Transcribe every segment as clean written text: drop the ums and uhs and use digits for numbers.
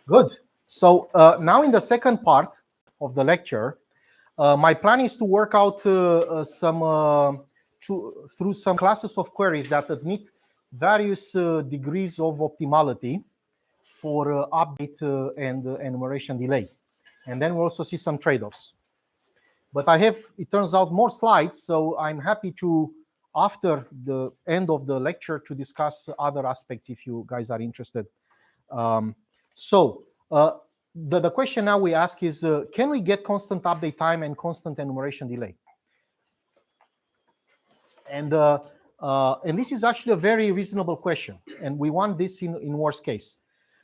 Good. So now in the second part of the lecture, my plan is to work out through some classes of queries that admit various degrees of optimality for update and enumeration delay. And then we'll also see some trade-offs. But I have, it turns out, more slides, so I'm happy to, after the end of the lecture, to discuss other aspects if you guys are interested. The question now we ask is, can we get constant update time and constant enumeration delay? And this is actually a very reasonable question, and we want this in worst case.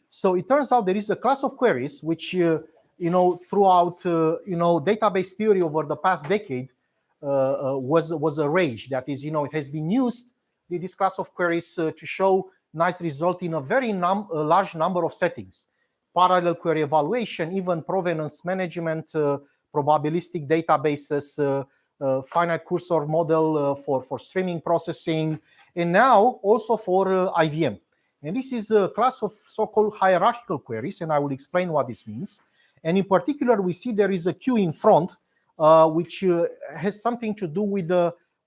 So it turns out there is a class of queries which, throughout database theory over the past decade was a rage. That is, it has been used, this class of queries, to show nice result in a very large number of settings. Parallel query evaluation, even provenance management, probabilistic databases, finite cursor model for streaming processing, and now also for IVM. And this is a class of so-called hierarchical queries, and I will explain what this means. And in particular, we see there is a queue in front, which has something to do with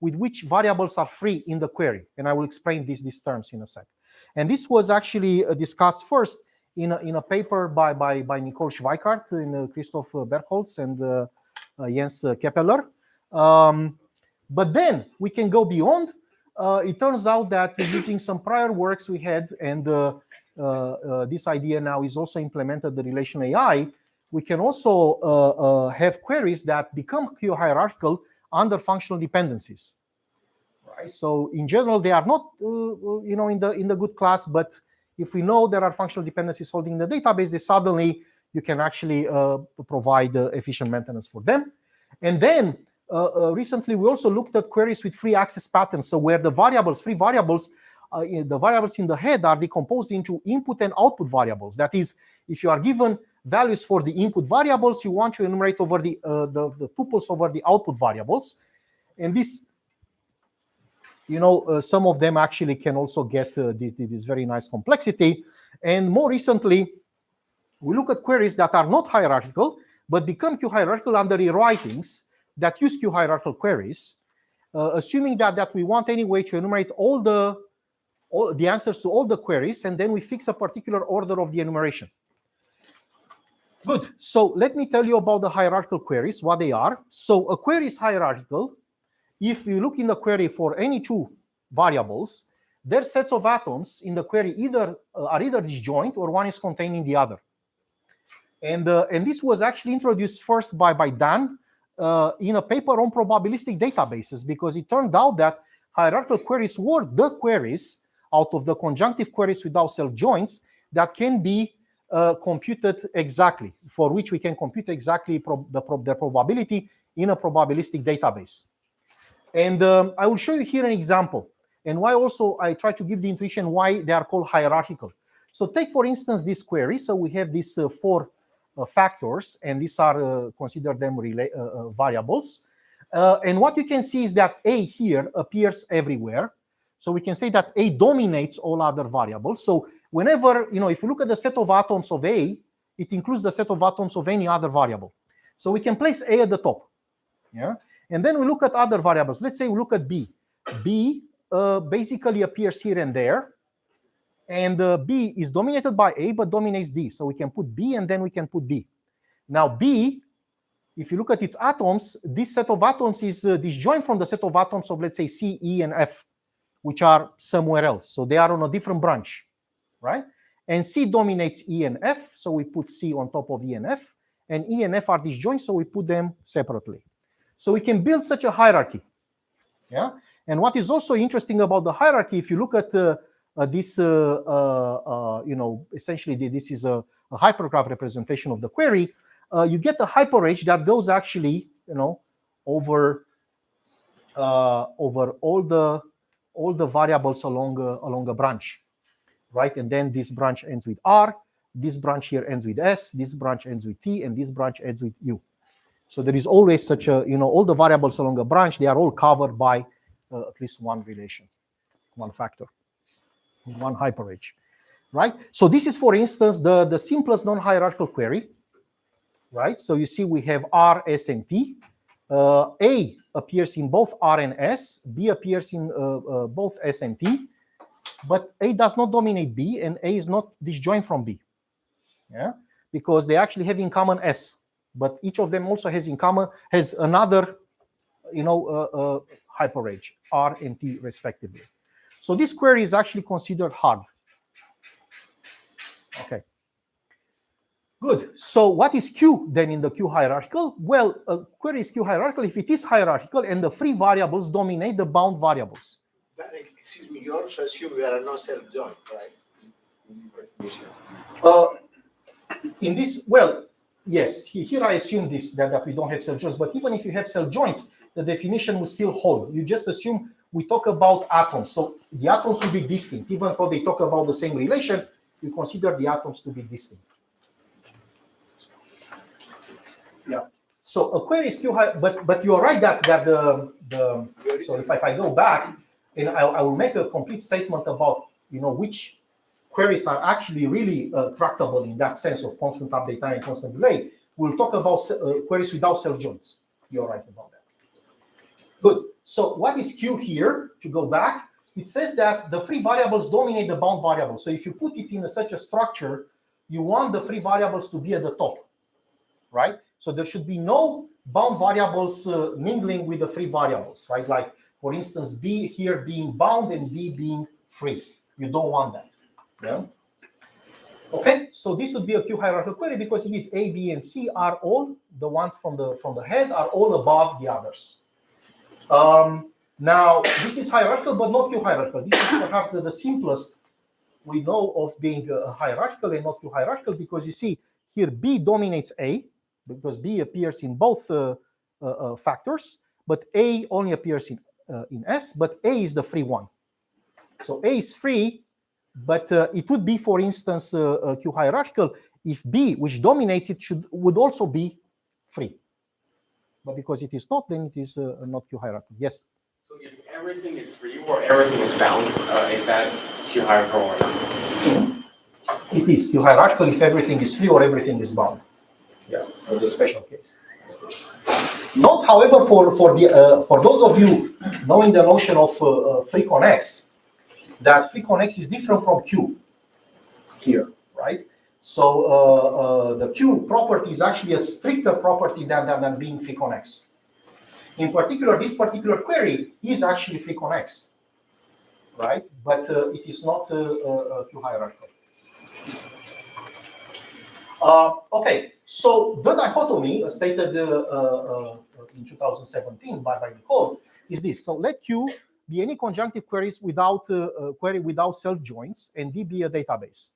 which variables are free in the query. And I will explain these terms in a sec. And this was actually discussed first in a paper by Nicole Schweikart, and Christoph Bergholz, and Jens Keppeler. But then we can go beyond. It turns out that using some prior works we had, and this idea now is also implemented, the relation AI, we can also have queries that become queue hierarchical under functional dependencies. Right? So in general, they are not in the good class, but if we know there are functional dependencies holding the database, then suddenly you can actually provide efficient maintenance for them. And then recently, we also looked at queries with free access patterns. So where the variables, free variables, the variables in the head are decomposed into input and output variables. That is, if you are given values for the input variables, you want to enumerate over the tuples over the output variables. And this, some of them actually can also get this very nice complexity. And more recently, we look at queries that are not hierarchical, but become queue hierarchical under rewritings that use queue hierarchical queries, assuming that we want anyway to enumerate all the answers to all the queries, and then we fix a particular order of the enumeration. Good. So let me tell you about the hierarchical queries, what they are. So a query is hierarchical if you look in the query for any two variables, their sets of atoms in the query are either disjoint or one is containing the other. And this was actually introduced first by Dan in a paper on probabilistic databases, because it turned out that hierarchical queries were the queries out of the conjunctive queries without self-joints that can be computed exactly, for which we can compute exactly the probability in a probabilistic database. And I will show you here an example, and why also I try to give the intuition why they are called hierarchical. So take, for instance, this query. So we have these four factors, and these are consider them variables. And what you can see is that A here appears everywhere. So we can say that A dominates all other variables. So whenever, if you look at the set of atoms of A, it includes the set of atoms of any other variable. So we can place A at the top. Yeah. And then we look at other variables. Let's say we look at B. B basically appears here and there. And B is dominated by A, but dominates D. So we can put B, and then we can put D. Now B, if you look at its atoms, this set of atoms is disjoint from the set of atoms of, let's say, C, E, and F, which are somewhere else. So they are on a different branch, right? And C dominates E and F, so we put C on top of E and F. And E and F are disjoint, so we put them separately. So we can build such a hierarchy. Yeah. And what is also interesting about the hierarchy, if you look at this, essentially this is a hypergraph representation of the query, you get a hyperage that goes actually, over all the variables along a branch, right? And then this branch ends with R, this branch here ends with S, this branch ends with T, and this branch ends with U. So there is always such a, all the variables along a branch, they are all covered by at least one relation, one factor, one hyperage. right? So this is, for instance, the simplest non-hierarchical query, right? So you see we have R, S, and T. A appears in both R and S. B appears in both S and T. But A does not dominate B, and A is not disjoint from B. Yeah, because they actually have in common S. But each of them also has another, hyperrange, R and T respectively. So this query is actually considered hard. Okay. Good. So what is Q then in the Q hierarchical? Well, a query is Q hierarchical if it is hierarchical and the free variables dominate the bound variables. Excuse me, you also assume there are no self-joint, right? In this, well, yes, here I assume this, that we don't have self-joints, but even if you have self-joints, the definition will still hold. You just assume we talk about atoms. So the atoms will be distinct. Even though they talk about the same relation, you consider the atoms to be distinct. Yeah. So a query is Q high, but you are right that so if I go back and I will make a complete statement about which queries are actually really tractable in that sense of constant update time and constant delay. We'll talk about queries without self-joints. You're right about that. Good. So what is Q here? To go back, it says that the free variables dominate the bound variables. So if you put it in such a structure, you want the free variables to be at the top, right? So there should be no bound variables mingling with the free variables, right? Like, for instance, B here being bound and B being free. You don't want that. Yeah. Okay, so this would be a Q hierarchical query because indeed A, B, and C are all the ones from the head are all above the others. Now this is hierarchical, but not Q hierarchical. This is perhaps the simplest we know of being hierarchical and not Q hierarchical because you see here B dominates A because B appears in both factors, but A only appears in S. But A is the free one, so A is free. But it would be, for instance, Q hierarchical if B, which dominates it, would also be free. But because it is not, then it is not Q hierarchical. Yes? So if everything is free or everything is bound, is that Q hierarchical or not? It is Q hierarchical if everything is free or everything is bound. Yeah, as a special case. Note, however, for those of you knowing the notion of free connex, that free connex is different from Q here, right? So the Q property is actually a stricter property than being free connex. In particular, this particular query is actually free connex, right? But it is not Q hierarchical. Okay, so the dichotomy stated in 2017 by Nicole is this. So let Q be any conjunctive queries without query without self-joints, and D be a database.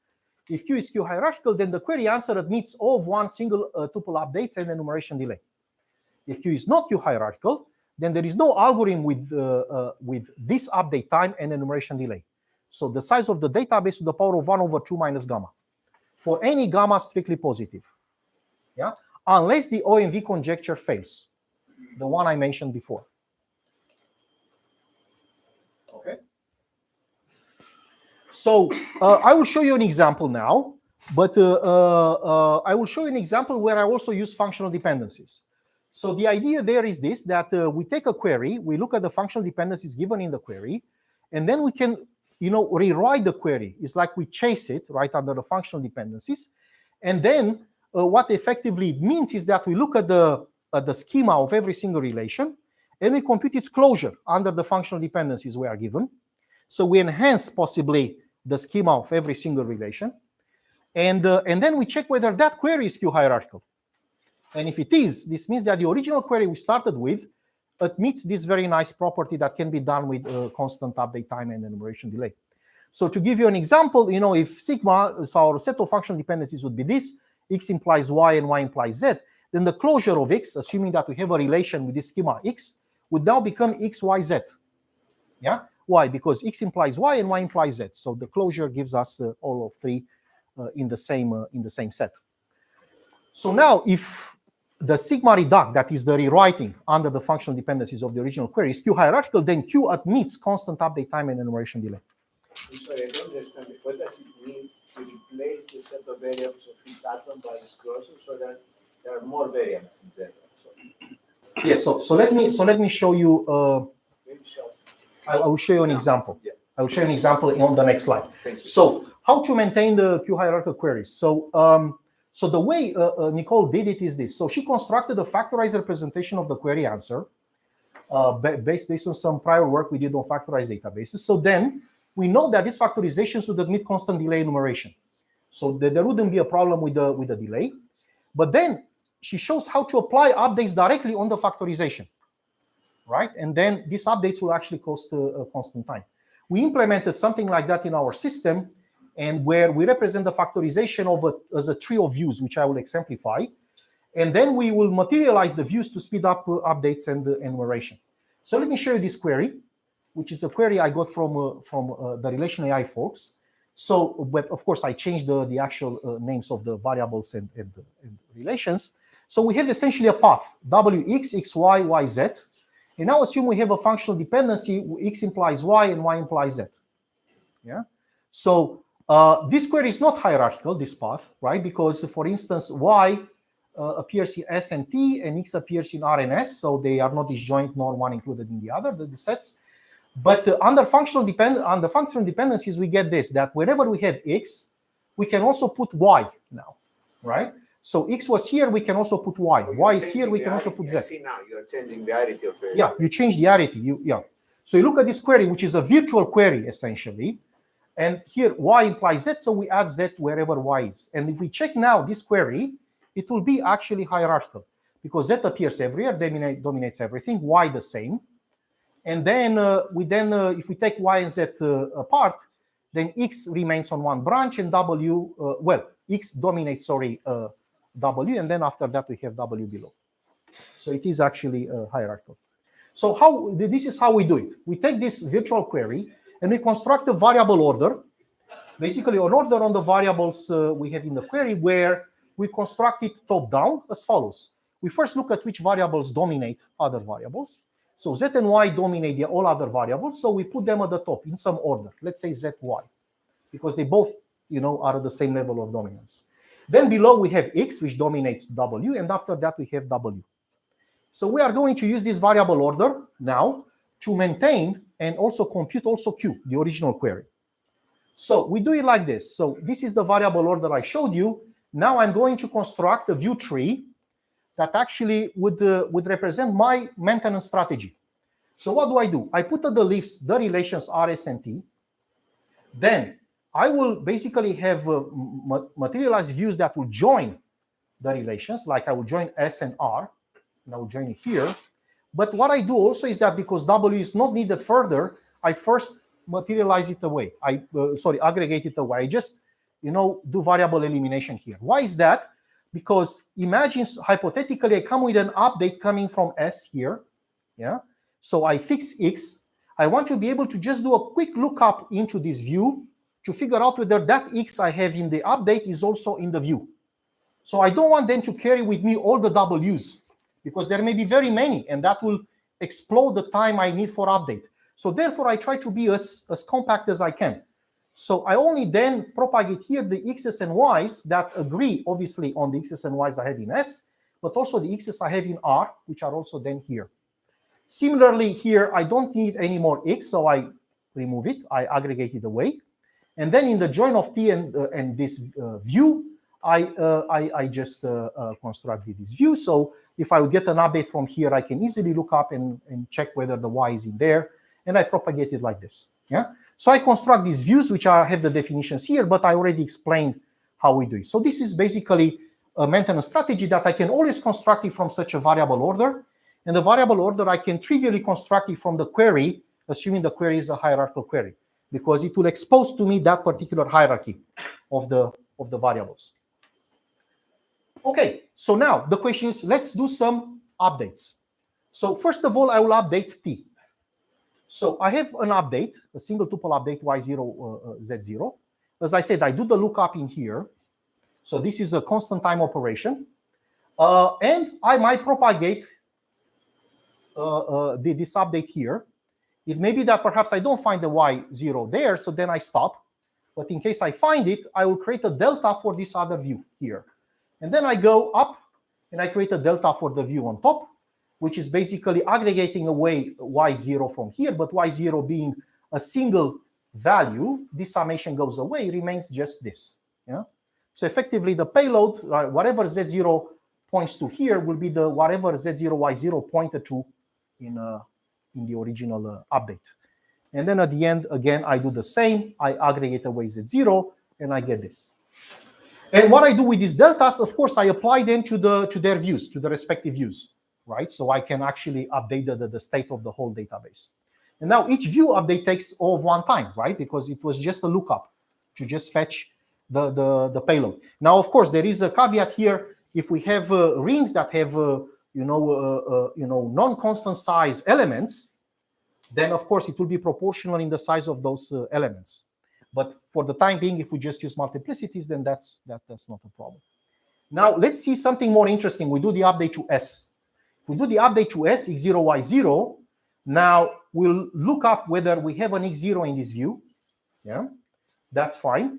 If Q is Q hierarchical, then the query answer admits all of one single tuple updates and enumeration delay. If Q is not Q hierarchical, then there is no algorithm with this update time and enumeration delay. So the size of the database to the power of 1/2 minus gamma. For any gamma strictly positive. Yeah, unless the OMV conjecture fails, the one I mentioned before. Okay. So I will show you an example now, but I will show you an example where I also use functional dependencies. So the idea there is this, that we take a query, we look at the functional dependencies given in the query, and then we can, rewrite the query. It's like we chase it right under the functional dependencies. And then what effectively means is that we look at the schema of every single relation, and we compute its closure under the functional dependencies we are given. So we enhance possibly the schema of every single relation. And then we check whether that query is Q hierarchical. And if it is, this means that the original query we started with admits this very nice property that can be done with constant update time and enumeration delay. So to give you an example, if sigma, so our set of functional dependencies would be this, x implies y and y implies z, then the closure of x, assuming that we have a relation with this schema x, would now become x, y, z. Yeah? Why? Because x implies y and y implies z. So the closure gives us all of three in the same set. So now, if the sigma reduct, that is the rewriting under the functional dependencies of the original query, is Q hierarchical, then Q admits constant update time and enumeration delay. I'm sorry, I don't understand. What does it mean we replace the set of variables of each atom by this closure so that there are more variables in there. So Yes. So let me show you. maybe show. I will show you an example. Yeah. I will show you an example on the next slide. Thank you. So how to maintain the Q hierarchical queries? So so the way Nicole did it is this. So she constructed a factorized representation of the query answer based on some prior work we did on factorized databases. So then we know that this factorization should admit constant delay enumeration. So there wouldn't be a problem with the delay. But then she shows how to apply updates directly on the factorization, right? And then these updates will actually cost a constant time. We implemented something like that in our system, and where we represent the factorization as a tree of views, which I will exemplify. And then we will materialize the views to speed up updates and enumeration. So let me show you this query, which is a query I got from the Relation AI folks. So, but of course, I changed the actual names of the variables and relations. So we have essentially a path, wx, xy, yz. And now assume we have a functional dependency, x implies y and y implies z. Yeah. So this query is not hierarchical, this path, right? Because, for instance, y appears in S and T, and x appears in R and S, so they are not disjoint nor one included in the other, the sets. But under functional dependencies, we get this, that wherever we have x, we can also put y now, right? So x was here, we can also put y. Y is here, we can also put z. I see now you're changing the arity of the. Yeah, you change the arity. So you look at this query, which is a virtual query essentially, and here y implies z, so we add z wherever y is. And if we check now this query, it will be actually hierarchical because z appears everywhere, dominates everything, y the same. And then if we take y and z apart, then x remains on one branch and w, x dominates, w, and then after that we have w below. So it is actually hierarchical. So this is how we do it. We take this virtual query and we construct a variable order, basically an order on the variables we have in the query, where we construct it top down as follows. We first look at which variables dominate other variables. So z and y dominate all other variables, so we put them at the top in some order. Let's say z, y, because they both, are at the same level of dominance. Then below we have x, which dominates w, and after that we have w. So we are going to use this variable order now to maintain and also compute q, the original query. So we do it like this. So this is the variable order I showed you. Now I'm going to construct a view tree that actually would represent my maintenance strategy. So what do? I put at the leaves the relations R, S, and T. Then I will basically have materialized views that will join the relations, like I will join S and R, and I will join it here. But what I do also is that because W is not needed further, I first materialize it away. Aggregate it away. I just, do variable elimination here. Why is that? Because imagine, hypothetically, I come with an update coming from S here. Yeah. So I fix X. I want to be able to just do a quick lookup into this view to figure out whether that X I have in the update is also in the view. So I don't want them to carry with me all the W's, because there may be very many, and that will explode the time I need for update. So therefore, I try to be as compact as I can. So I only then propagate here the x's and y's that agree, obviously, on the x's and y's I have in S, but also the x's I have in R, which are also then here. Similarly, here, I don't need any more x, so I remove it. I aggregate it away. And then in the join of T and this view, I just construct this view. So if I would get an update from here, I can easily look up and check whether the y is in there, and I propagate it like this. Yeah. So I construct these views, which have the definitions here, but I already explained how we do it. So this is basically a maintenance strategy that I can always construct it from such a variable order. And the variable order, I can trivially construct it from the query, assuming the query is a hierarchical query, because it will expose to me that particular hierarchy of the variables. Okay, so now the question is, let's do some updates. So first of all, I will update T. So I have an update, a single tuple update y0, z0. As I said, I do the lookup in here. So this is a constant time operation. And I might propagate this update here. It may be that perhaps I don't find the y0 there, so then I stop. But in case I find it, I will create a delta for this other view here. And then I go up and I create a delta for the view on top, which is basically aggregating away y0 from here, but y0 being a single value, this summation goes away, remains just this. Yeah. So effectively the payload, whatever z0 points to here, will be the whatever z0 y0 pointed to in the original update. And then at the end, again, I do the same. I aggregate away z0 and I get this. And what I do with these deltas, of course, I apply them to their views, to the respective views, right? So I can actually update the state of the whole database. And now each view update takes all of one time, right? Because it was just a lookup to just fetch the payload. Now, of course, there is a caveat here. If we have rings that have non-constant size elements, then of course it will be proportional in the size of those elements. But for the time being, if we just use multiplicities, then that's not a problem. Now let's see something more interesting. We do the update to S. If we do the update to S, x0, y0, now we'll look up whether we have an x0 in this view. Yeah, that's fine.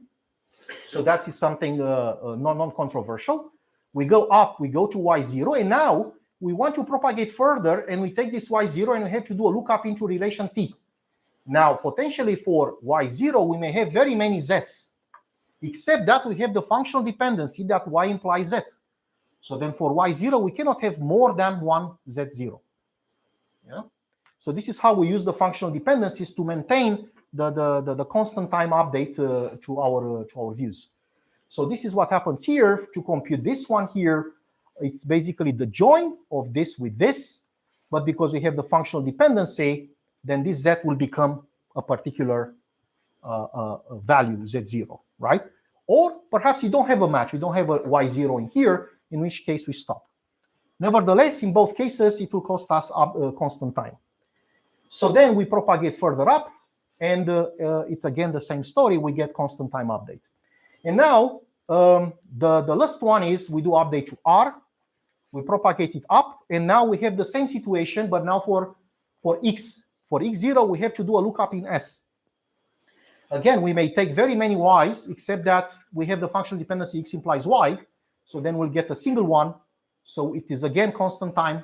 So that is something non-controversial. We go up, we go to y0, and now we want to propagate further, and we take this y0 and we have to do a lookup into relation t. Now, potentially for y0, we may have very many z's, except that we have the functional dependency that y implies z. So then for y0, we cannot have more than one z0. Yeah? So this is how we use the functional dependencies to maintain the constant time update to our views. So this is what happens here. To compute this one here, it's basically the join of this with this, but because we have the functional dependency, then this z will become a particular value, z0, right? Or perhaps you don't have a match, we don't have a y0 in here, in which case we stop. Nevertheless, in both cases, it will cost us constant time. So then we propagate further up, and it's again the same story, we get constant time update. And now, the last one is we do update to R, we propagate it up, and now we have the same situation, but now for X. For X0, we have to do a lookup in S. Again, we may take very many Ys, except that we have the functional dependency X implies Y, so then we'll get a single one. So it is again constant time,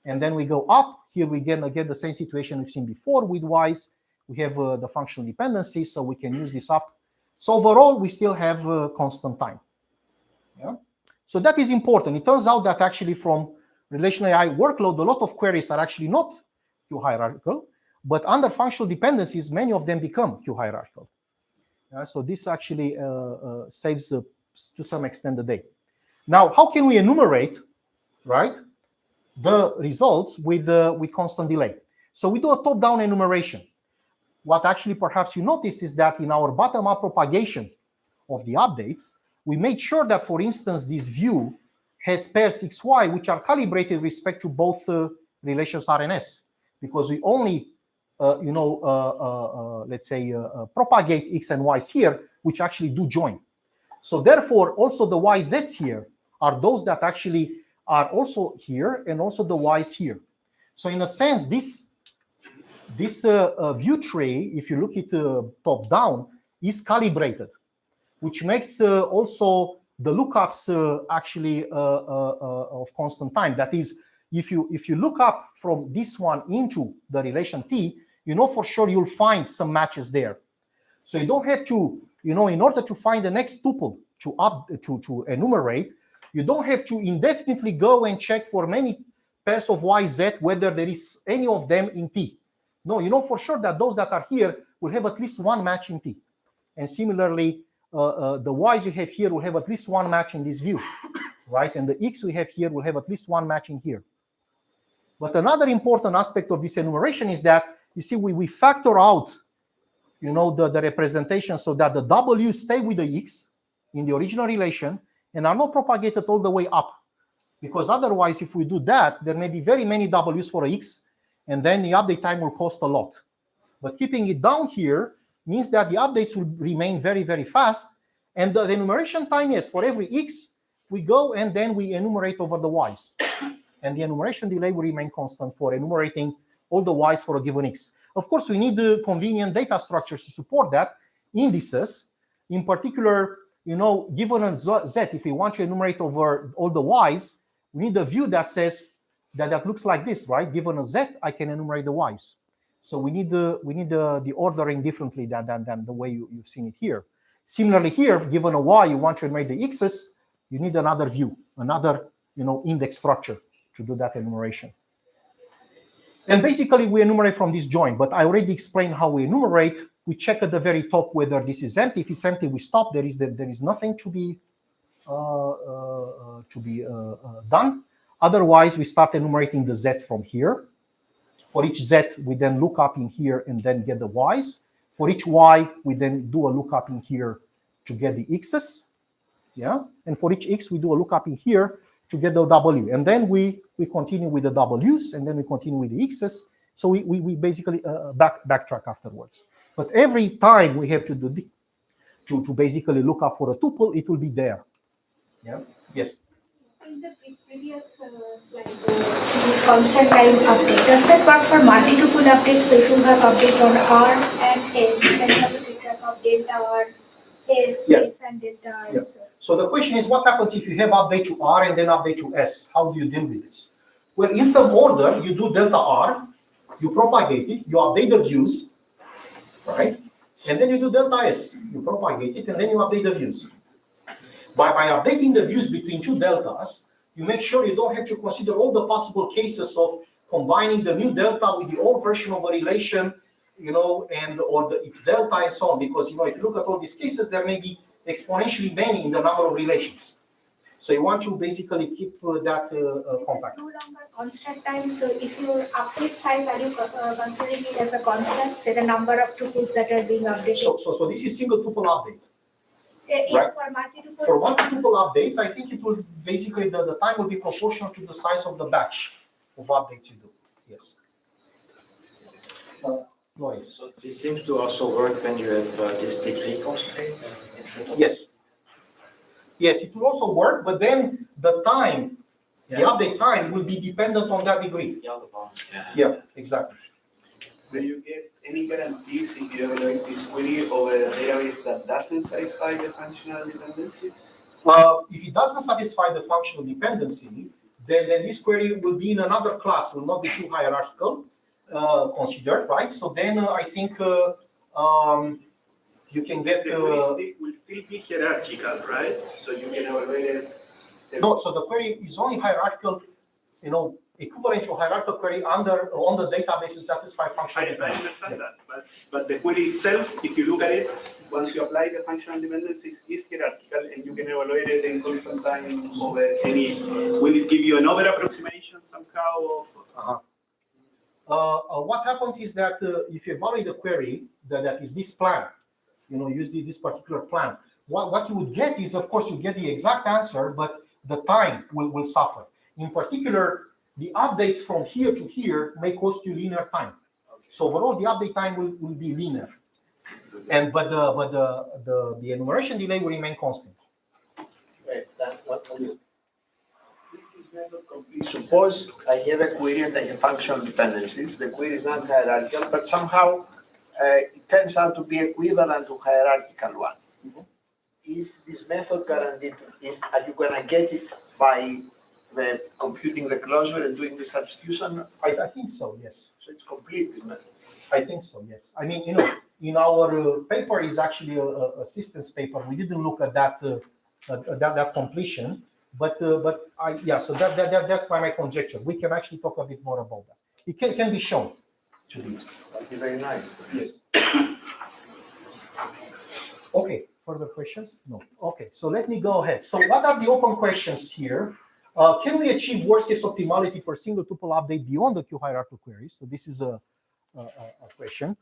and then we go up. Here we get again the same situation we've seen before with Ys. We have the functional dependency, so we can use this up. So overall, we still have constant time. Yeah? So that is important. It turns out that actually from relational AI workload, a lot of queries are actually not Q-hierarchical, but under functional dependencies, many of them become Q-hierarchical. So this actually saves, to some extent, the day. Now, how can we enumerate, right, the results with constant delay? So we do a top-down enumeration. What actually perhaps you noticed is that in our bottom-up propagation of the updates, we made sure that, for instance, this view has pairs xy, which are calibrated with respect to both relations R and S, because we only, let's say, propagate x and y's here, which actually do join. So therefore, also the yz's here are those that actually are also here, and also the y's here. So in a sense, this view tree, if you look at top down, is calibrated, which makes also the lookups actually of constant time. That is, if you look up from this one into the relation T, you know for sure you'll find some matches there. So you don't have to, in order to find the next tuple to enumerate, you don't have to indefinitely go and check for many pairs of YZ whether there is any of them in T. No, you know for sure that those that are here will have at least one match in T. And similarly, the Y's you have here will have at least one match in this view, right? And the X we have here will have at least one match in here. But another important aspect of this enumeration is that, you see, we factor out, the representation so that the W stay with the X in the original relation and are not propagated all the way up. Because otherwise, if we do that, there may be very many W's for X, and then the update time will cost a lot. But keeping it down here means that the updates will remain very, very fast. And the enumeration time, yes, for every X, we go and then we enumerate over the Y's. And the enumeration delay will remain constant for enumerating all the Y's for a given X. Of course, we need the convenient data structures to support that, indices. In particular, given a z, if we want to enumerate over all the y's, we need a view that says that looks like this, right? Given a z, I can enumerate the y's. So we need the ordering differently than the way you've seen it here. Similarly here, given a y, you want to enumerate the x's, you need another view, another index structure to do that enumeration. And basically, we enumerate from this join, but I already explained how we enumerate. We check at the very top whether this is empty. If it's empty, we stop. There is nothing to be done. Otherwise, we start enumerating the z's from here. For each z, we then look up in here and then get the y's. For each y, we then do a lookup in here to get the x's. Yeah, and for each x, we do a lookup in here to get the w, and then we continue with the w's, and then we continue with the x's. So we basically backtrack afterwards. But every time we have to do to basically look up for a tuple, it will be there. Yeah. Yes. In the previous slide, this constant time update, does that work for multi-tuple updates? So if you have update on R and S, then you have to keep track of delta R, S, Yes. S and delta R. Yes. So the question is, what happens if you have update to R and then update to S? How do you deal with this? Well, in some order, you do delta R, you propagate it, you update the views, right? And then you do delta S, you propagate it, and then you update the views. By updating the views between two deltas, you make sure you don't have to consider all the possible cases of combining the new delta with the old version of a relation, its delta and so on. Because if you look at all these cases, there may be exponentially many in the number of relations. So you want to basically keep that compact. This is no longer constant time. So if your update size, are you considering it as a constant? Say the number of tuples that are being updated. So this is single tuple update. Right. For multi-tuple. For multi-tuple updates, I think it will basically the time will be proportional to the size of the batch of updates you do. Yes. Noise. So this seems to also work when you have this degree constraints. Yes. Yes, it will also work, but then the time, the update time will be dependent on that degree. Yeah, exactly. Do you get any guarantees if you evaluate this query over a database that doesn't satisfy the functional dependencies? If it doesn't satisfy the functional dependency, then this query will be in another class, will not be too hierarchical considered, right? So then I think you can get... The query will still be hierarchical, right? So you can evaluate it. No, so the query is only hierarchical, equivalent to hierarchical query on the database to satisfy functional I dependency. understand that, but the query itself, if you look at it, once you apply the functional dependencies, is hierarchical, and you can evaluate it in constant time over any. Will it give you an over approximation somehow? What happens is that if you evaluate the query that is this plan, use this particular plan, what you would get is, of course, you get the exact answer, but the time will suffer. In particular, the updates from here to here may cost you linear time. So overall, the update time will be linear, but the enumeration delay will remain constant. Right, that's what is this method complete? Suppose I have a query and I have functional dependencies. The query is not hierarchical, but somehow it turns out to be equivalent to hierarchical one. Is this method guaranteed? Are you going to get it by computing the closure and doing the substitution? I think so, yes. So it's complete, isn't it? I think so, yes. I mean, in our paper is actually a systems paper. We didn't look at that completion, but so that's my conjecture. We can actually talk a bit more about that. It can be shown to be. That'd be very nice. Yes. Okay. Further questions? No. Okay. So let me go ahead. So what are the open questions here? Can we achieve worst case optimality for single tuple update beyond the Q hierarchical queries? So this is a question.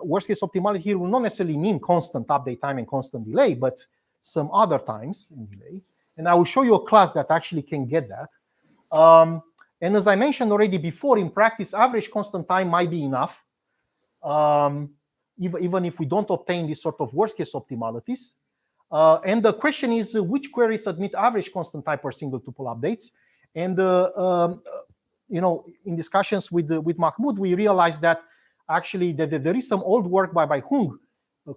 Worst case optimality here will not necessarily mean constant update time and constant delay, but some other times in delay. And I will show you a class that actually can get that. And as I mentioned already before, in practice, average constant time might be enough, even if we don't obtain this sort of worst case optimalities. And the question is, which queries admit average constant time per single tuple updates? And in discussions with Mahmoud, we realized that actually that there is some old work by Hung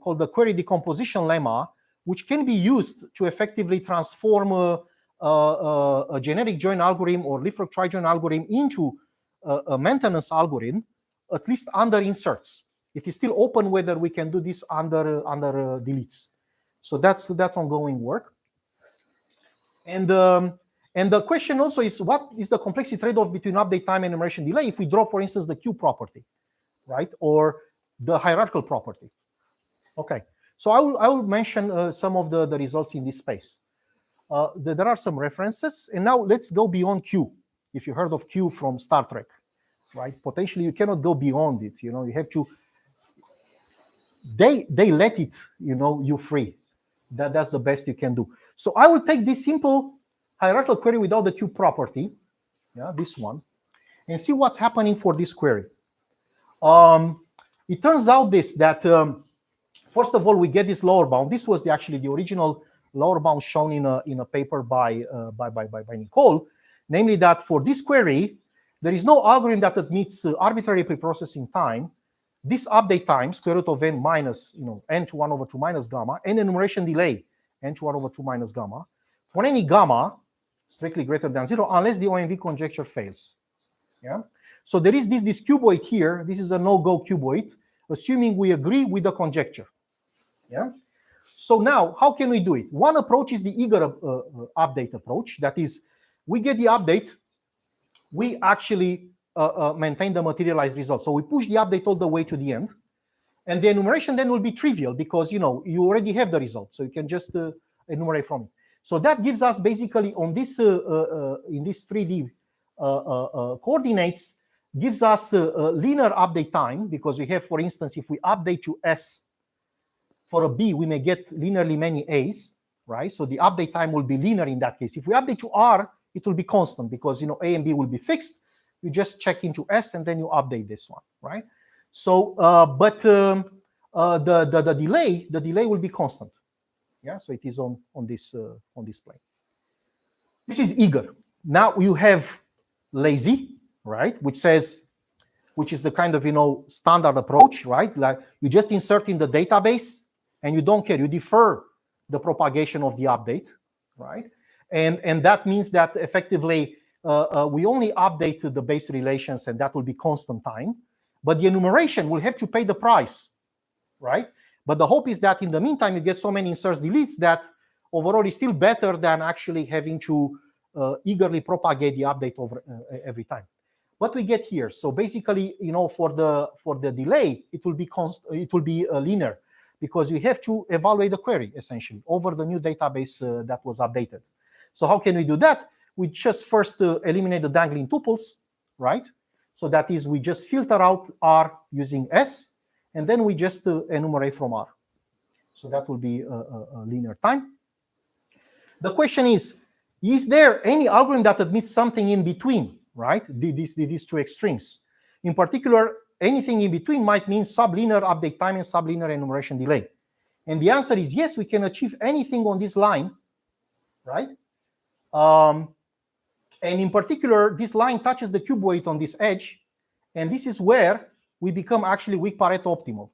called the query decomposition lemma, which can be used to effectively transform a generic join algorithm or leapfrog tri-join algorithm into a maintenance algorithm, at least under inserts. It is still open whether we can do this under deletes. So that's ongoing work. And the question also is, what is the complexity trade-off between update time and enumeration delay if we drop, for instance, the queue property, right, or the hierarchical property? Okay, so I will mention some of the results in this space. There are some references, and now let's go beyond Q. If you heard of Q from Star Trek, right? Potentially you cannot go beyond it. You know, you have to. They let it, you know, you free. That's the best you can do. So I will take this simple hierarchical query without the Q property, yeah, this one, and see what's happening for this query. It turns out that first of all, we get this lower bound. This was actually the original lower bound shown in a paper by Nicole, namely that for this query, there is no algorithm that admits arbitrary preprocessing time. This update time, square root of n minus, n to 1 over 2 minus gamma, and enumeration delay, n to 1 over 2 minus gamma, for any gamma strictly greater than 0, unless the OMV conjecture fails. Yeah. So there is this cuboid here. This is a no-go cuboid, assuming we agree with the conjecture. Yeah. So now, how can we do it? One approach is the eager update approach. That is, we get the update, we actually maintain the materialized result. So we push the update all the way to the end, and the enumeration then will be trivial because you already have the result, so you can just enumerate from it. So that gives us basically on this in this 3D coordinates gives us a linear update time, because we have, for instance, if we update to S for a B, we may get linearly many A's, right? So the update time will be linear in that case. If we update to R, it will be constant because A and B will be fixed. You just check into S and then you update this one, right? So, but the delay will be constant. Yeah, so it is on this plane. This is eager. Now you have lazy, right? Which is the kind of standard approach, right? Like you just insert in the database and you don't care. You defer the propagation of the update, right? And that means that effectively we only update the base relations, and that will be constant time. But the enumeration will have to pay the price, right? But the hope is that in the meantime, you get so many inserts deletes that overall is still better than actually having to eagerly propagate the update over every time. What we get here, so basically, for the delay, it will be linear, because you have to evaluate the query essentially over the new database that was updated. So how can we do that? We just first eliminate the dangling tuples, right? So that is, we just filter out R using S, and then we just enumerate from R. So that will be a linear time. The question is there any algorithm that admits something in between, right? These two extremes. In particular, anything in between might mean sublinear update time and sublinear enumeration delay. And the answer is yes, we can achieve anything on this line, right? And in particular, this line touches the cuboid on this edge, and this is where we become actually weak Pareto optimal.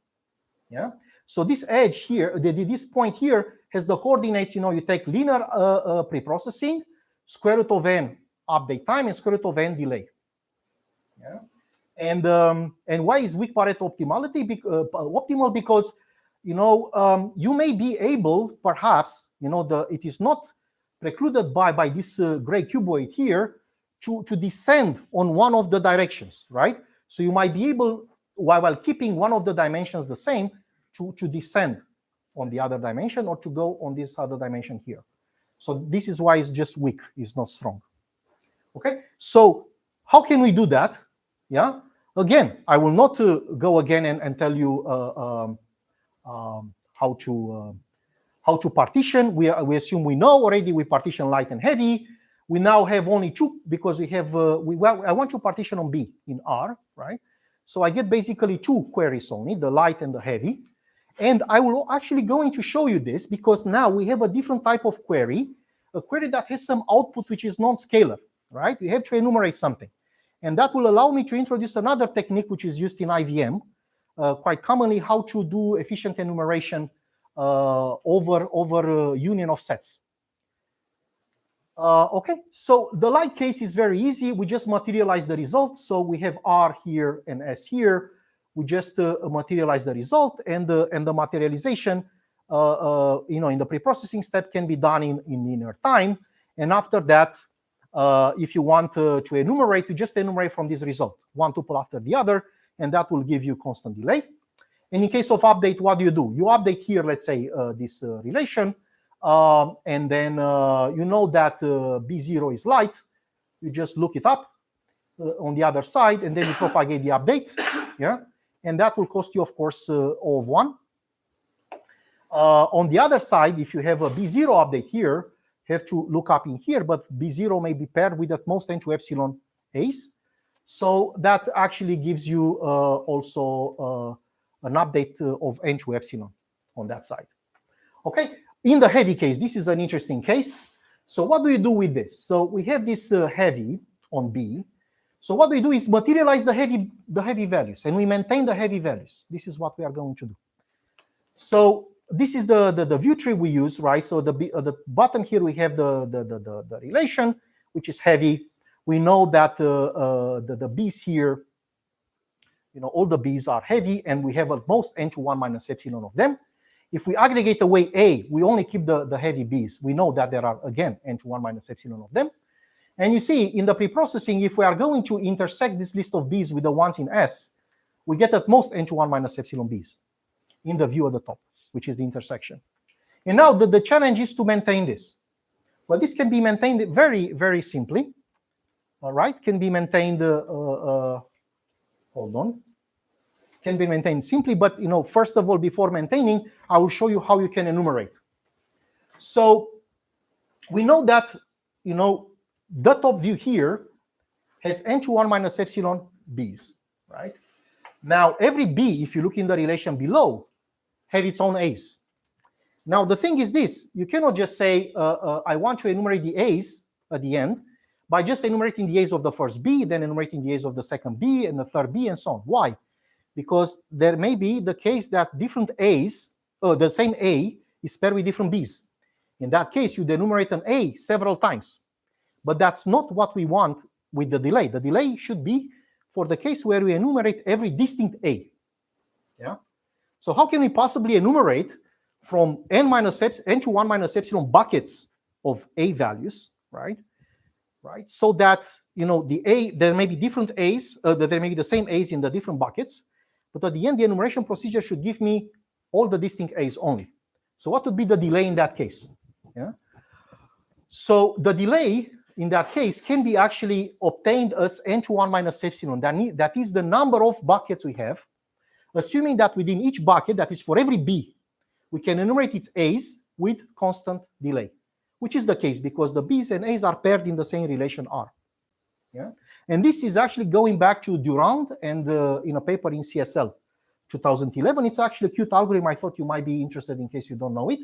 Yeah. So this edge here, this point here has the coordinates. You take linear preprocessing, square root of n update time, and square root of n delay. Yeah. And why is weak Pareto optimality optimal? Because you may be able, perhaps, it is not precluded by this gray cuboid here to descend on one of the directions, right? So you might be able, while keeping one of the dimensions the same, to descend on the other dimension or to go on this other dimension here. So this is why it's just weak, it's not strong. Okay, so how can we do that? Yeah, again, I will not go again and tell you how to partition. We assume we know already. We partition light and heavy. We now have only two because we have. I want to partition on B in R, right? So I get basically two queries only, the light and the heavy. And I will actually going to show you this because now we have a different type of query, a query that has some output which is non-scalar, right? We have to enumerate something. And that will allow me to introduce another technique which is used in IVM quite commonly, how to do efficient enumeration over union of sets. Okay, so the like case is very easy. We just materialize the result. So we have R here and S here. We just materialize the result, and the materialization, in the preprocessing step can be done in linear time. And after that, if you want to enumerate, you just enumerate from this result, one tuple after the other, and that will give you constant delay. And in case of update, what do? You update here, let's say, this relation, and then you know that B0 is light. You just look it up on the other side, and then you propagate the update, yeah? And that will cost you, of course, O of 1. On the other side, if you have a B0 update here, you have to look up in here, but B0 may be paired with at most n to epsilon A's. So that actually gives you also an update of n to epsilon on that side. Okay, in the heavy case, this is an interesting case. So what do you do with this? So we have this heavy on B. So what we do is materialize the heavy values, and we maintain the heavy values. This is what we are going to do. So this is the view tree we use, right? So the bottom here we have the relation, which is heavy. We know that the B's here, all the B's are heavy, and we have at most n to 1 minus epsilon of them. If we aggregate away A, we only keep the heavy B's. We know that there are, again, n to 1 minus epsilon of them. And you see, in the preprocessing, if we are going to intersect this list of B's with the ones in S, we get at most n to 1 minus epsilon B's in the view at the top, which is the intersection. And now the challenge is to maintain this. Well, this can be maintained very, very simply. All right, can be maintained, hold on. Can be maintained simply, but first of all, before maintaining, I will show you how you can enumerate. So we know that, the top view here has n to 1 minus epsilon B's, right? Now, every B, if you look in the relation below, have its own A's. Now, the thing is this, you cannot just say, I want to enumerate the A's at the end by just enumerating the A's of the first B, then enumerating the A's of the second B and the third B and so on. Why? Because there may be the case that different A's, the same A is paired with different B's. In that case, you enumerate an A several times. But that's not what we want with the delay. The delay should be for the case where we enumerate every distinct A. Yeah. So how can we possibly enumerate from n to 1 minus epsilon buckets of A values, right? Right. So that the A, there may be different A's, that there may be the same A's in the different buckets, but at the end, the enumeration procedure should give me all the distinct A's only. So what would be the delay in that case? Yeah. So the delay in that case can be actually obtained as n to 1 minus epsilon. That is the number of buckets we have, assuming that within each bucket, that is for every B, we can enumerate its A's with constant delay, which is the case because the B's and A's are paired in the same relation R. Yeah? And this is actually going back to Durand and in a paper in CSL 2011. It's actually a cute algorithm. I thought you might be interested in case you don't know it.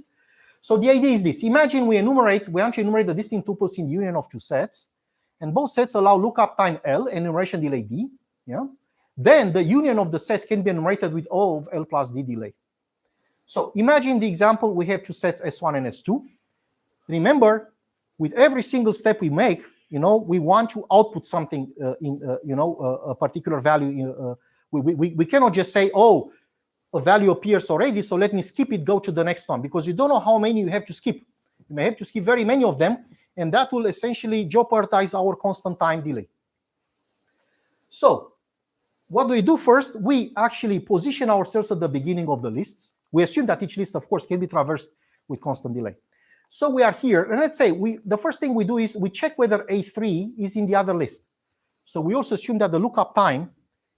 So the idea is this. Imagine we want to enumerate the distinct tuples in the union of two sets, and both sets allow lookup time L and enumeration delay D. Yeah? Then the union of the sets can be enumerated with O of L plus D delay. So imagine the example, we have two sets S1 and S2. Remember, with every single step we make, we want to output something a particular value. We cannot just say, oh, a value appears already, so let me skip it, go to the next one, because you don't know how many you have to skip. You may have to skip very many of them, and that will essentially jeopardize our constant time delay. So what do we do first? We actually position ourselves at the beginning of the lists. We assume that each list, of course, can be traversed with constant delay. So we are here, and let's say the first thing we do is we check whether A3 is in the other list. So we also assume that the lookup time,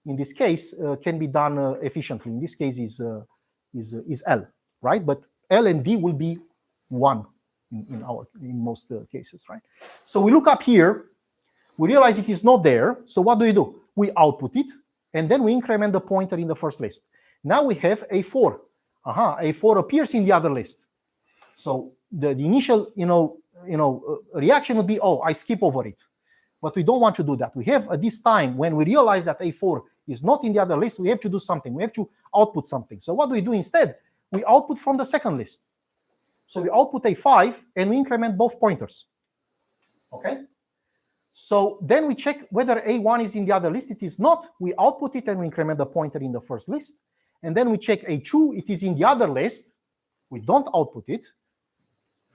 in this case, can be done efficiently. In this case, is L, right? But L and D will be 1 in most cases, right? So we look up here, we realize it is not there. So what do? We output it, and then we increment the pointer in the first list. Now we have A4. A4 appears in the other list. So the initial, reaction would be, oh, I skip over it. But we don't want to do that. We have at this time, when we realize that A4 is not in the other list, we have to do something. We have to output something. So what do we do instead? we output from the second list. So we output A5 and we increment both pointers. Okay? So then we check whether A1 is in the other list. It is not. We output it and we increment the pointer in the first list. And then we check A2. It is in the other list. We don't output it,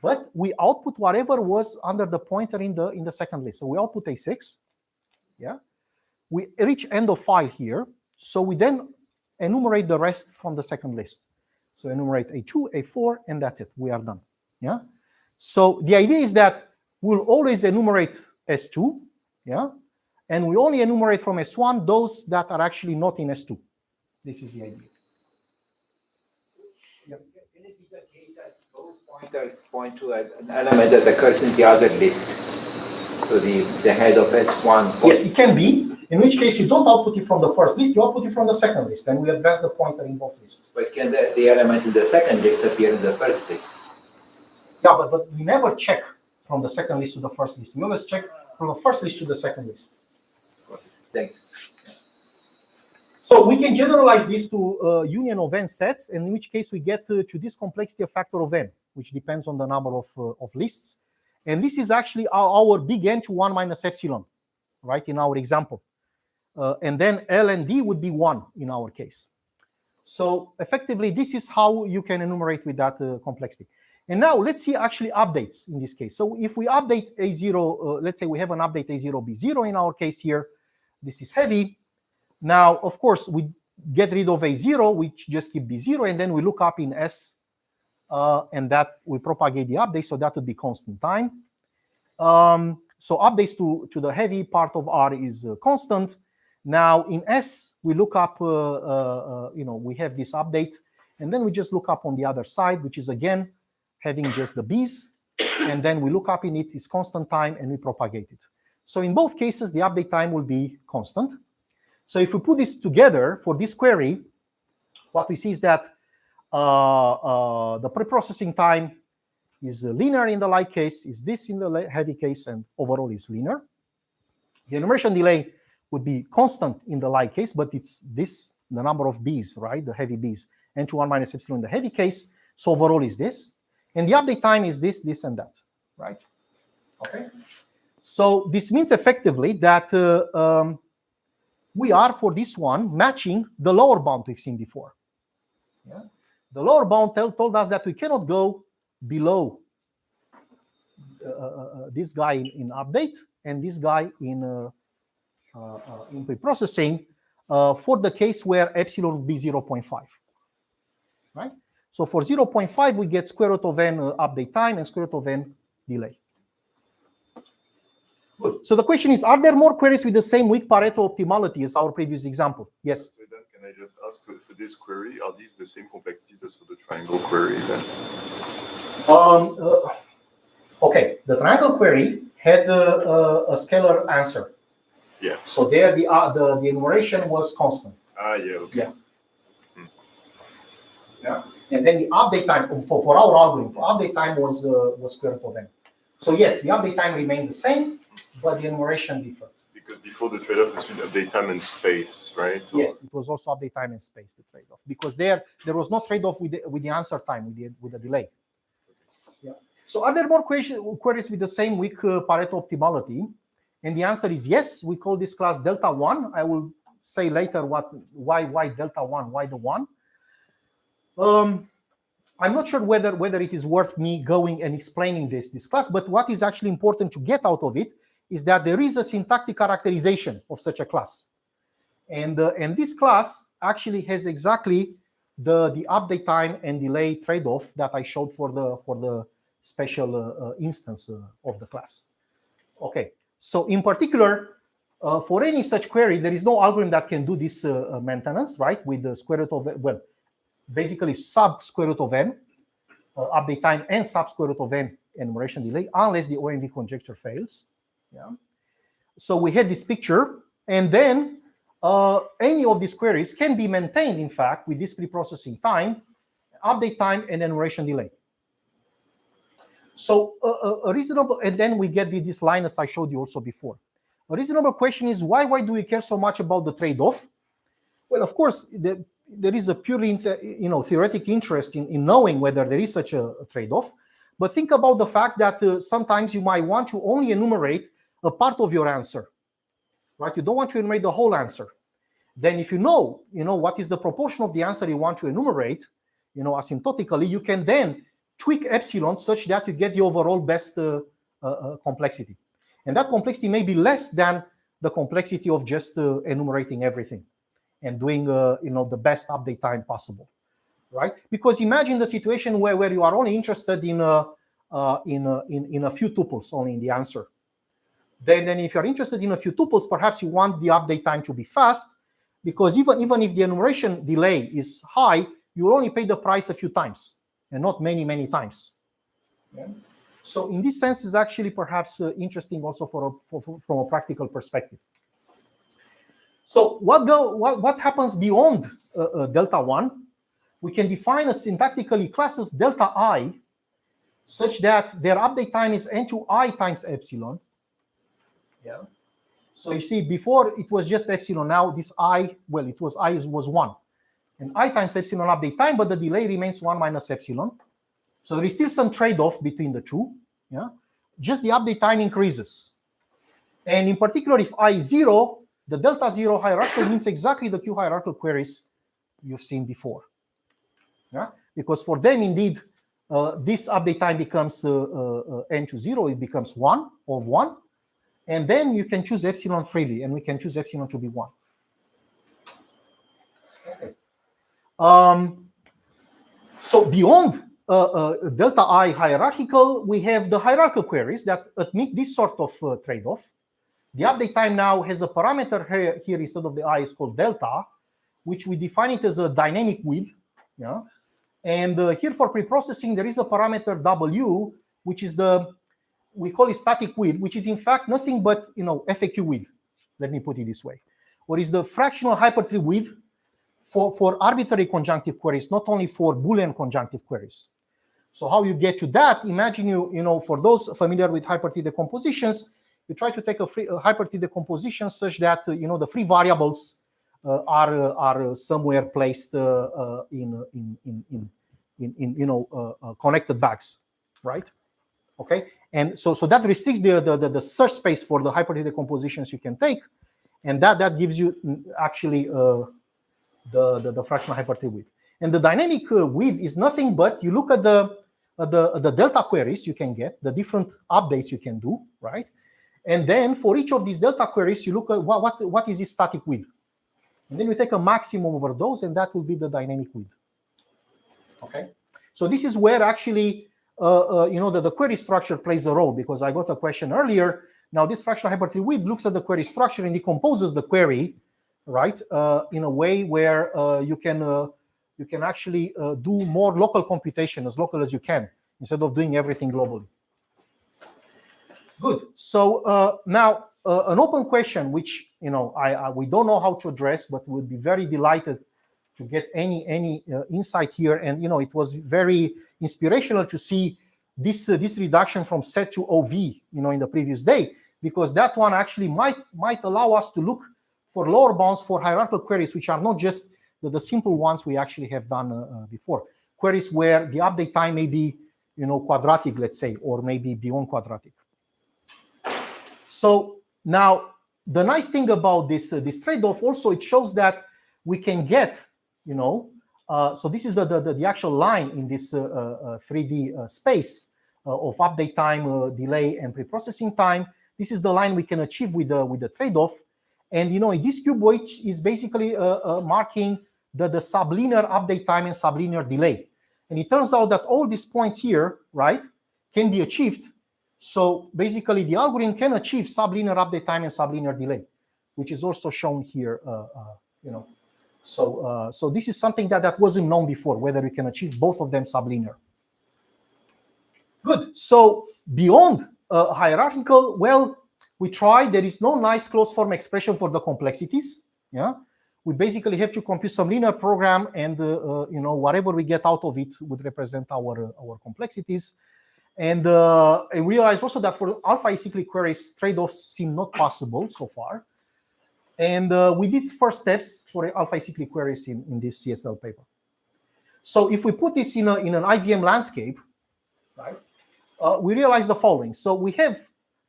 but we output whatever was under the pointer in the second list. So we output A6. Yeah. We reach end of file here. So we then enumerate the rest from the second list. So enumerate A2, A4, and that's it. We are done. Yeah. So the idea is that we'll always enumerate S2, yeah, and we only enumerate from S1 those that are actually not in S2. This is the idea. Can it be the case that those pointers point to an element that occurs in the other list? So the head of S1. Yes, it can be. In which case you don't output it from the first list, you output it from the second list, and we advance the pointer in both lists. But can the element in the second list appear in the first list? Yeah, but we never check from the second list to the first list. We always check from the first list to the second list. Thanks. So we can generalize this to union of n sets, in which case we get to this complexity a factor of n, which depends on the number of lists. And this is actually our big N to 1 minus epsilon, right, in our example. And then L and D would be 1 in our case. So effectively, this is how you can enumerate with that complexity. And now let's see actually updates in this case. So if we update A0, let's say we have an update A0, B0 in our case here, this is heavy. Now, of course, we get rid of A0, which just keep B0, and then we look up in S, and that we propagate the update, so that would be constant time. So updates to the heavy part of R is constant. Now in S, we look up, we have this update, and then we just look up on the other side, which is again having just the B's, and then we look up in it is constant time, and we propagate it. So in both cases, the update time will be constant. So if we put this together for this query, what we see is that the preprocessing time is linear in the light case, is this in the heavy case, and overall is linear. The enumeration delay would be constant in the light case, but it's this, the number of B's, right, the heavy B's, n to 1 minus epsilon in the heavy case, so overall is this. And the update time is this, this, and that, right? Okay. So this means effectively that we are, for this one, matching the lower bound we've seen before. Yeah? The lower bound told us that we cannot go below this guy in update and this guy in preprocessing for the case where epsilon would be 0.5, right? So for 0.5, we get square root of n update time and square root of n delay. Good. So the question is, are there more queries with the same weak Pareto optimality as our previous example? Yes. So then can I just ask for this query, are these the same complexities as for the triangle query then? Okay, the triangle query had a scalar answer. Yeah. So there the enumeration was constant. Ah, yeah, okay. Yeah. Yeah. And then the update time for our algorithm, for update time was square root of n. So yes, the update time remained the same, but the enumeration differed. Because before the trade-off between update time and space, right? Yes, it was also update time and space, the trade-off, because there was no trade-off with the answer time, with the delay. Yeah. So are there more queries with the same weak Pareto optimality? And the answer is yes. We call this class delta 1. I will say later why delta 1, why the 1. I'm not sure whether it is worth me going and explaining this class, but what is actually important to get out of it is that there is a syntactic characterization of such a class. And this class actually has exactly the update time and delay trade-off that I showed for the special instance of the class. Okay, so in particular, for any such query, there is no algorithm that can do this maintenance, right, with the square root of, well, basically sub square root of n update time and sub square root of n enumeration delay, unless the OMV conjecture fails. Yeah. So we have this picture, and then any of these queries can be maintained, in fact, with this preprocessing time, update time, and enumeration delay. So a reasonable, and then we get this line as I showed you also before. A reasonable question is why do we care so much about the trade-off? Well, of course, there is a purely theoretic interest in knowing whether there is such a trade-off. But think about the fact that sometimes you might want to only enumerate a part of your answer, right? You don't want to enumerate the whole answer. Then if you know what is the proportion of the answer you want to enumerate, asymptotically, you can then tweak epsilon such that you get the overall best complexity. And that complexity may be less than the complexity of just enumerating everything and doing the best update time possible, right? Because imagine the situation where you are only interested in a few tuples only in the answer. Then if you're interested in a few tuples, perhaps you want the update time to be fast, because even if the enumeration delay is high, you will only pay the price a few times and not many times. Yeah? So in this sense, is actually perhaps interesting also from a practical perspective. So what happens beyond delta 1? We can define a syntactically classes delta I such that their update time is n to I times epsilon. Yeah. So you see, before it was just epsilon. Now this I, well, it was I was 1. And I times epsilon update time, but the delay remains 1 minus epsilon. So there is still some trade-off between the two. Yeah. Just the update time increases. And in particular, if I is 0, the delta 0 hierarchical means exactly the Q hierarchical queries you've seen before. Yeah? Because for them, indeed, this update time becomes n to 0. It becomes 1 of 1. And then you can choose epsilon freely, and we can choose epsilon to be 1. Okay. So beyond delta I hierarchical, we have the hierarchical queries that admit this sort of trade-off. The update time now has a parameter here instead of the I is called delta, which we define it as a dynamic width. Yeah? And here for preprocessing, there is a parameter W, which is we call it static width, which is in fact nothing but FAQ width. Let me put it this way. What is the fractional hypertree width for arbitrary conjunctive queries, not only for Boolean conjunctive queries. So how you get to that? Imagine for those familiar with hypertree decompositions, you try to take a hypertree decomposition such that the free variables are somewhere placed in connected bags, right? Okay, and so that restricts the search space for the hypertree decompositions you can take, and that gives you actually the fractional hypertree width. And the dynamic width is nothing but you look at the delta queries you can get, the different updates you can do, right? And then for each of these delta queries, you look at what is its static width. And then you take a maximum over those, and that will be the dynamic width. Okay, so this is where actually the query structure plays a role, because I got a question earlier. Now this fractional hypertree width looks at the query structure and decomposes the query, right, in a way where you can actually do more local computation, as local as you can, instead of doing everything globally. Good. So now an open question, which we don't know how to address, but we'll be very delighted to get any insight here. And it was very inspirational to see this reduction from set to OV, in the previous day, because that one actually might allow us to look for lower bounds for hierarchical queries, which are not just the simple ones we actually have done before. Queries where the update time may be, quadratic, let's say, or maybe beyond quadratic. So now the nice thing about this trade-off also, it shows that we can get, so this is the actual line in this 3D space of update time, delay, and preprocessing time. This is the line we can achieve with the trade-off. And this cuboid is basically marking the sublinear update time and sublinear delay. And it turns out that all these points here, right, can be achieved. So basically, the algorithm can achieve sublinear update time and sublinear delay, which is also shown here. So this is something that wasn't known before, whether we can achieve both of them sublinear. Good. So beyond hierarchical, well, we tried. There is no nice closed form expression for the complexities. Yeah, we basically have to compute some linear program, and whatever we get out of it would represent our complexities. And I realized also that for alpha acyclic queries, trade-offs seem not possible so far. And we did first steps for alpha cyclic queries in this CSL paper. So if we put this in an IVM landscape, right, we realize the following. So we have,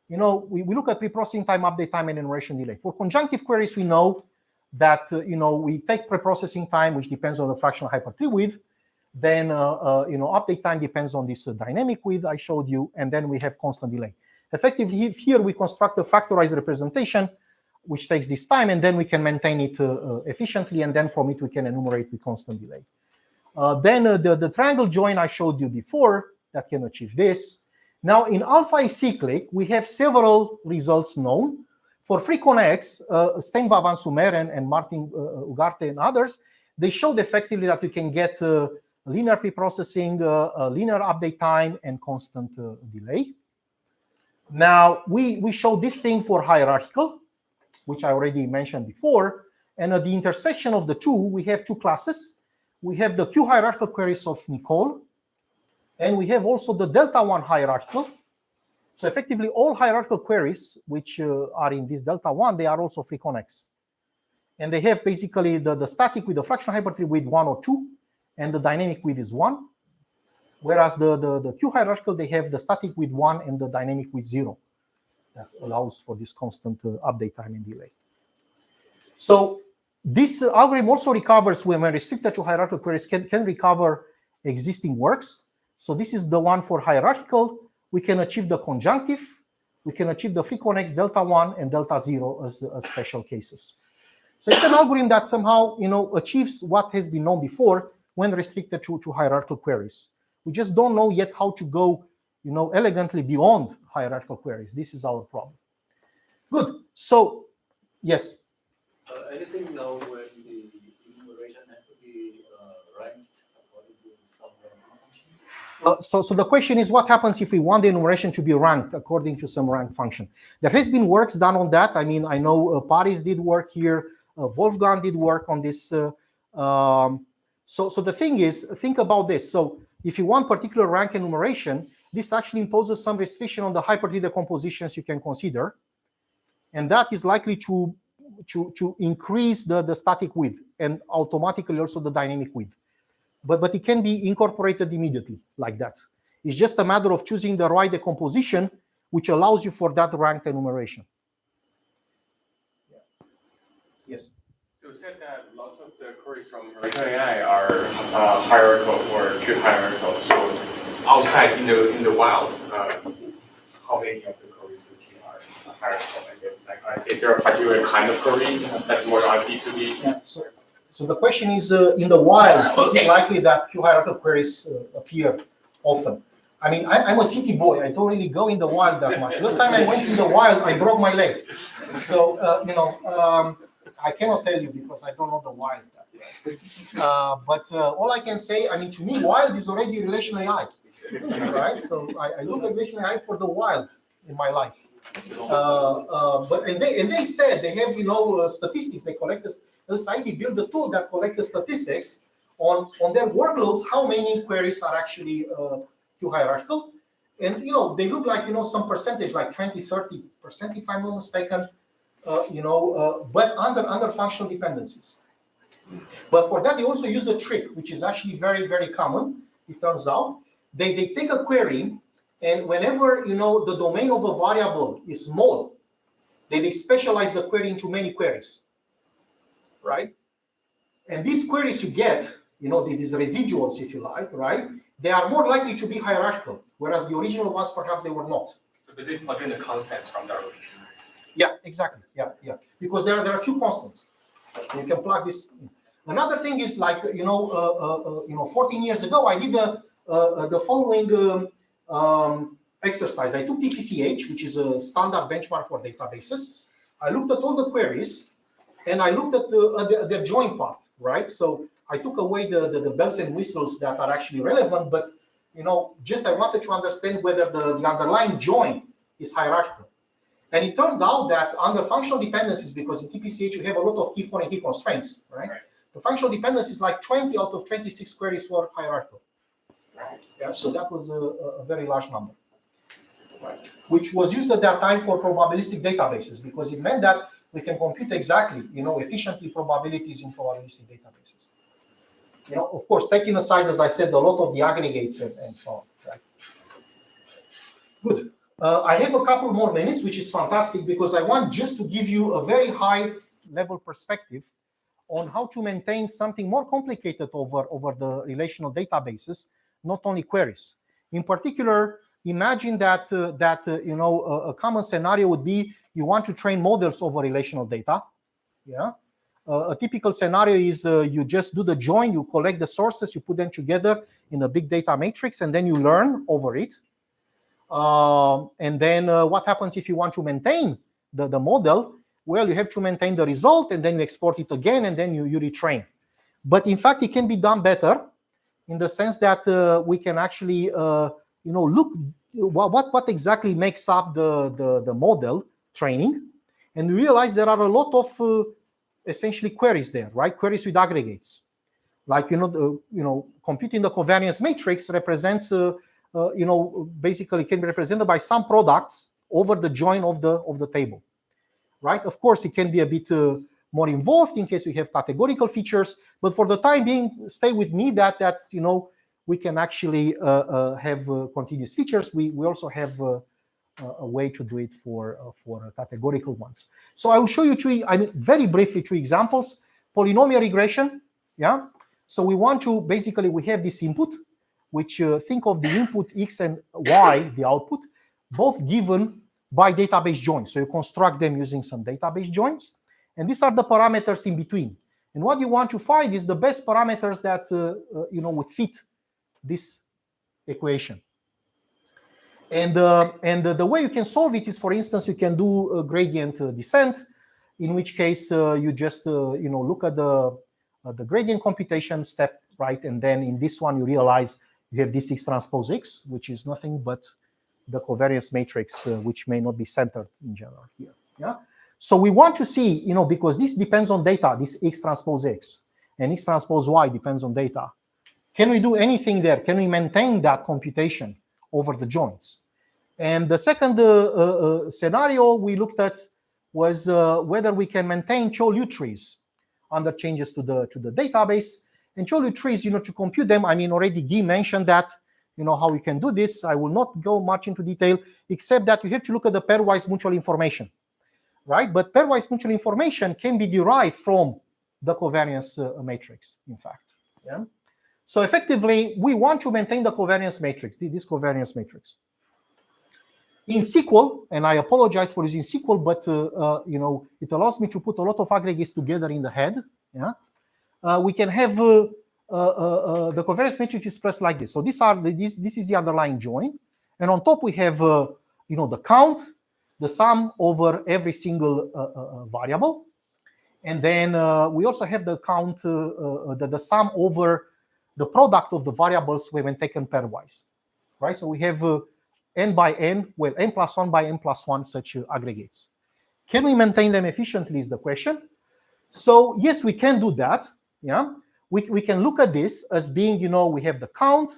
we look at preprocessing time, update time, and enumeration delay. For conjunctive queries, we know that, we take preprocessing time, which depends on the fractional hypertree width. Then, update time depends on this dynamic width I showed you, and then we have constant delay. Effectively, here we construct a factorized representation, which takes this time, and then we can maintain it efficiently, and then from it we can enumerate with constant delay. Then the triangle join I showed you before that can achieve this. Now in alpha cyclic, we have several results known. For FreeConX, Steinva, Van Sumer, and Martin Ugarte and others, they showed effectively that you can get linear preprocessing, linear update time, and constant delay. Now we showed this thing for hierarchical, which I already mentioned before. And at the intersection of the two, we have two classes. We have the Q hierarchical queries of Nicole, and we have also the delta 1 hierarchical. So effectively, all hierarchical queries which are in this delta 1, they are also FreeConX. And they have basically the static with the fractional hypertree with 1 or 2, and the dynamic width is 1. Whereas the Q hierarchical, they have the static with 1 and the dynamic with 0. That allows for this constant update time and delay. So this algorithm also recovers, when restricted to hierarchical queries, can recover existing works. So this is the one for hierarchical. We can achieve the conjunctive. We can achieve the FreeConX delta 1 and delta 0 as special cases. So it's an algorithm that somehow achieves what has been known before when restricted to hierarchical queries. We just don't know yet how to go elegantly beyond hierarchical queries. This is our problem. Good. So, yes. Anything now when the enumeration has to be ranked according to some function? So the question is, what happens if we want the enumeration to be ranked according to some rank function? There has been works done on that. I mean, I know Paris did work here. Wolfgang did work on this. So the thing is, think about this. So if you want particular rank enumeration, this actually imposes some restriction on the hypertree decompositions you can consider. And that is likely to increase the static width and automatically also the dynamic width. But it can be incorporated immediately like that. It's just a matter of choosing the right decomposition, which allows you for that ranked enumeration. Yeah. Yes. So you said that lots of the queries from Horizon AI are hierarchical or Q hierarchical. So outside in the wild, how many of the queries we see are hierarchical? Is there a particular kind of query that's more likely to be? Yeah. So the question is, in the wild, is it likely that Q hierarchical queries appear often? I mean, I'm a city boy. I don't really go in the wild that much. Last time I went in the wild, I broke my leg. So, I cannot tell you because I don't know the wild that well. But all I can say, I mean, to me, wild is already relational AI, right? So I look at relational AI for the wild in my life. And they said they have statistics. They collect this. LSID built a tool that collects the statistics on their workloads. How many queries are actually Q hierarchical? And they look like some percentage, like 20-30%, if I'm not mistaken. But under functional dependencies. But for that, they also use a trick, which is actually very, very common. It turns out they take a query, and whenever the domain of a variable is small, they specialize the query into many queries, right? And these queries you get, these residuals, if you like, right? They are more likely to be hierarchical, whereas the original ones perhaps they were not. So basically plug in the constants from the original. Yeah, exactly. Yeah. Because there are a few constants. You can plug this in. Another thing is 14 years ago, I did the following exercise. I took TPCH, which is a standard benchmark for databases. I looked at all the queries, and I looked at the join part, right? So I took away the bells and whistles that are actually relevant, but just I wanted to understand whether the underlying join is hierarchical. And it turned out that under functional dependencies, because in TPCH you have a lot of key for and key constraints, right? The functional dependencies, like 20 out of 26 queries were hierarchical. Yeah, so that was a very large number, right? Which was used at that time for probabilistic databases, because it meant that we can compute exactly, efficiently probabilities in probabilistic databases. Of course, taking aside, as I said, a lot of the aggregates and so on. Right? Good. I have a couple more minutes, which is fantastic because I want just to give you a very high level perspective on how to maintain something more complicated over the relational databases, not only queries. In particular, imagine that a common scenario would be you want to train models over relational data. Yeah. A typical scenario is you just do the join, you collect the sources, you put them together in a big data matrix, and then you learn over it. And then what happens if you want to maintain the model? Well, you have to maintain the result, and then you export it again, and then you retrain. But in fact, it can be done better in the sense that we can actually look what exactly makes up the model training, and we realize there are a lot of essentially queries there, right? Queries with aggregates, like computing the covariance matrix represents basically can be represented by some products over the join of the table, right? Of course, it can be a bit more involved in case we have categorical features, but for the time being, stay with me that we can actually have continuous features. We also have a way to do it for categorical ones. So I will show you very briefly two examples. Polynomial regression, yeah. So we want to basically we have this input, which think of the input x and y, the output, both given by database joins. So you construct them using some database joins, and these are the parameters in between. And what you want to find is the best parameters that would fit this equation. And the way you can solve it is, for instance, you can do a gradient descent, in which case you just look at the gradient computation step, right? And then in this one you realize you have this X transpose X, which is nothing but the covariance matrix, which may not be centered in general here. Yeah. So we want to see, because this depends on data, this X transpose X, and X transpose Y depends on data. Can we do anything there? Can we maintain that computation over the joins? And the second scenario we looked at was whether we can maintain Chou-Liu trees under changes to the database. And Chou-Liu trees, to compute them, already Guy mentioned that, how we can do this. I will not go much into detail, except that you have to look at the pairwise mutual information, right? But pairwise mutual information can be derived from the covariance matrix, in fact. Yeah. So effectively, we want to maintain the covariance matrix, this covariance matrix. In SQL, and I apologize for using SQL, but it allows me to put a lot of aggregates together in the head. Yeah, we can have the covariance matrix expressed like this. So this is the underlying join, and on top we have the count, the sum over every single variable, and then we also have the count, the sum over the product of the variables when taken pairwise, right? So we have n by n, well, n plus 1 by n plus 1 such aggregates. Can we maintain them efficiently is the question. So yes, we can do that. Yeah, we can look at this as being, we have the count,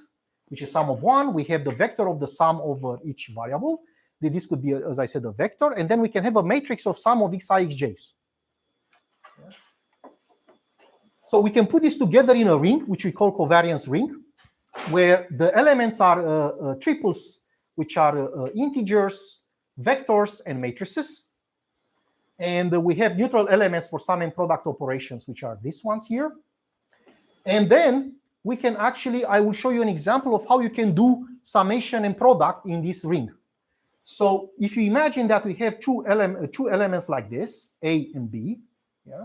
which is sum of 1. We have the vector of the sum over each variable. This could be, as I said, a vector. And then we can have a matrix of sum of xi, xj's. Yeah. So we can put this together in a ring, which we call covariance ring, where the elements are triples, which are integers, vectors, and matrices. And we have neutral elements for sum and product operations, which are these ones here. And then we can actually, I will show you an example of how you can do summation and product in this ring. So if you imagine that we have two elements like this, A and B, yeah,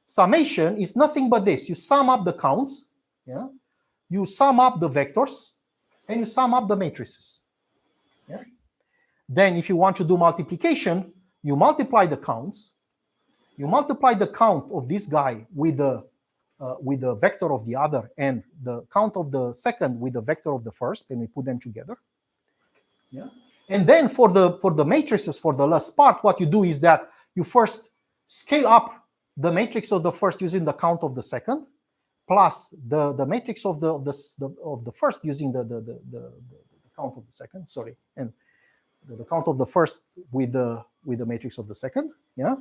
summation is nothing but this. You sum up the counts, yeah, you sum up the vectors, and you sum up the matrices. Yeah. Then if you want to do multiplication, you multiply the counts, you multiply the count of this guy with the vector of the other, and the count of the second with the vector of the first, and we put them together. Yeah. And then for the matrices, for the last part, what you do is that you first scale up the matrix of the first using the count of the second, plus the matrix of the first using the count of the second. Sorry, and the count of the first with the matrix of the second. Yeah,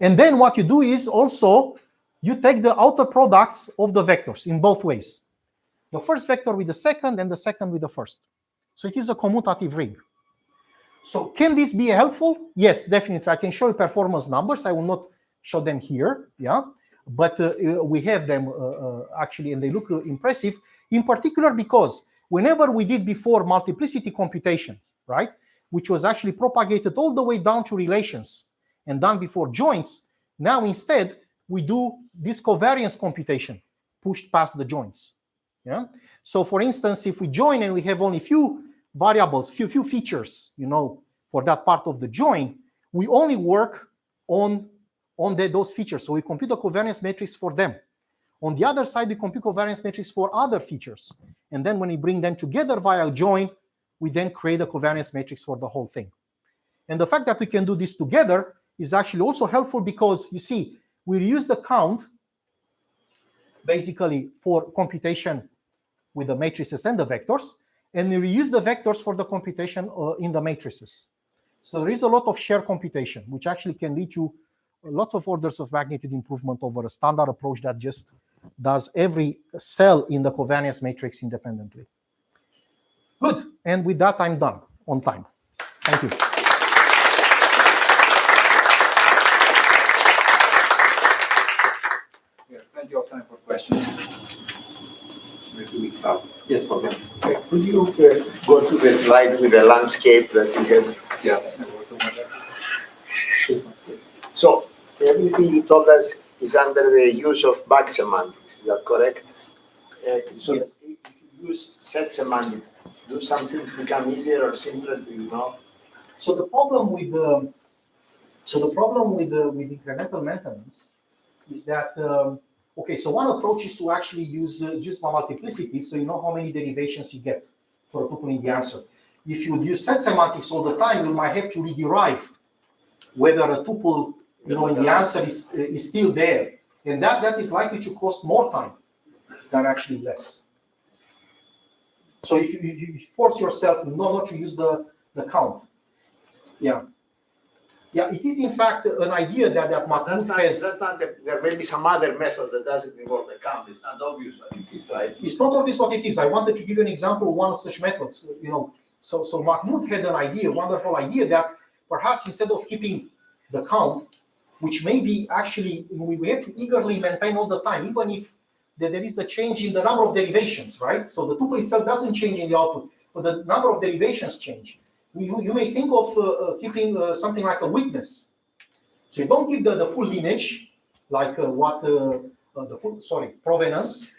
and then what you do is also you take the outer products of the vectors in both ways. The first vector with the second and the second with the first. So it is a commutative ring. So can this be helpful? Yes, definitely. I can show you performance numbers. I will not show them here, yeah, but we have them actually, and they look impressive, in particular because whenever we did before multiplicity computation, right, which was actually propagated all the way down to relations and done before joints, now instead we do this covariance computation pushed past the joints. Yeah. So for instance, if we join and we have only few variables, few features, you know, for that part of the join, we only work on those features. So we compute a covariance matrix for them. On the other side, we compute covariance matrix for other features. And then when we bring them together via join, we then create a covariance matrix for the whole thing. And the fact that we can do this together is actually also helpful because, you see, we reuse the count basically for computation with the matrices and the vectors, and we reuse the vectors for the computation in the matrices. So there is a lot of shared computation, which actually can lead to lots of orders of magnitude improvement over a standard approach that just does every cell in the covariance matrix independently. Good, and with that, I'm done on time. Thank you. We have plenty of time for questions. Yes, Fabian. Could you go to the slide with the landscape that you have? Yeah. So everything you told us is under the use of bug semantics. Is that correct? So if you use set semantics, do some things become easier or simpler? Do you know? So the problem with incremental maintenance is that okay. So one approach is to actually use multiplicity, so you know how many derivations you get for a tuple in the answer. If you use set semantics all the time, you might have to rederive whether a tuple, you know, in the answer is still there, and that is likely to cost more time than actually less. So if you force yourself not to use the count, yeah, it is in fact an idea that Mahmoud has. That's not there may be some other method that doesn't involve the count. It's not obvious what it is, right? It's not obvious what it is. I wanted to give you an example of one of such methods. You know, so Mahmoud had an idea, wonderful idea, that perhaps instead of keeping the count, which may be actually we have to eagerly maintain all the time, even if there is a change in the number of derivations, right? So the tuple itself doesn't change in the output, but the number of derivations change. You may think of keeping something like a witness. So you don't give the full lineage, like provenance.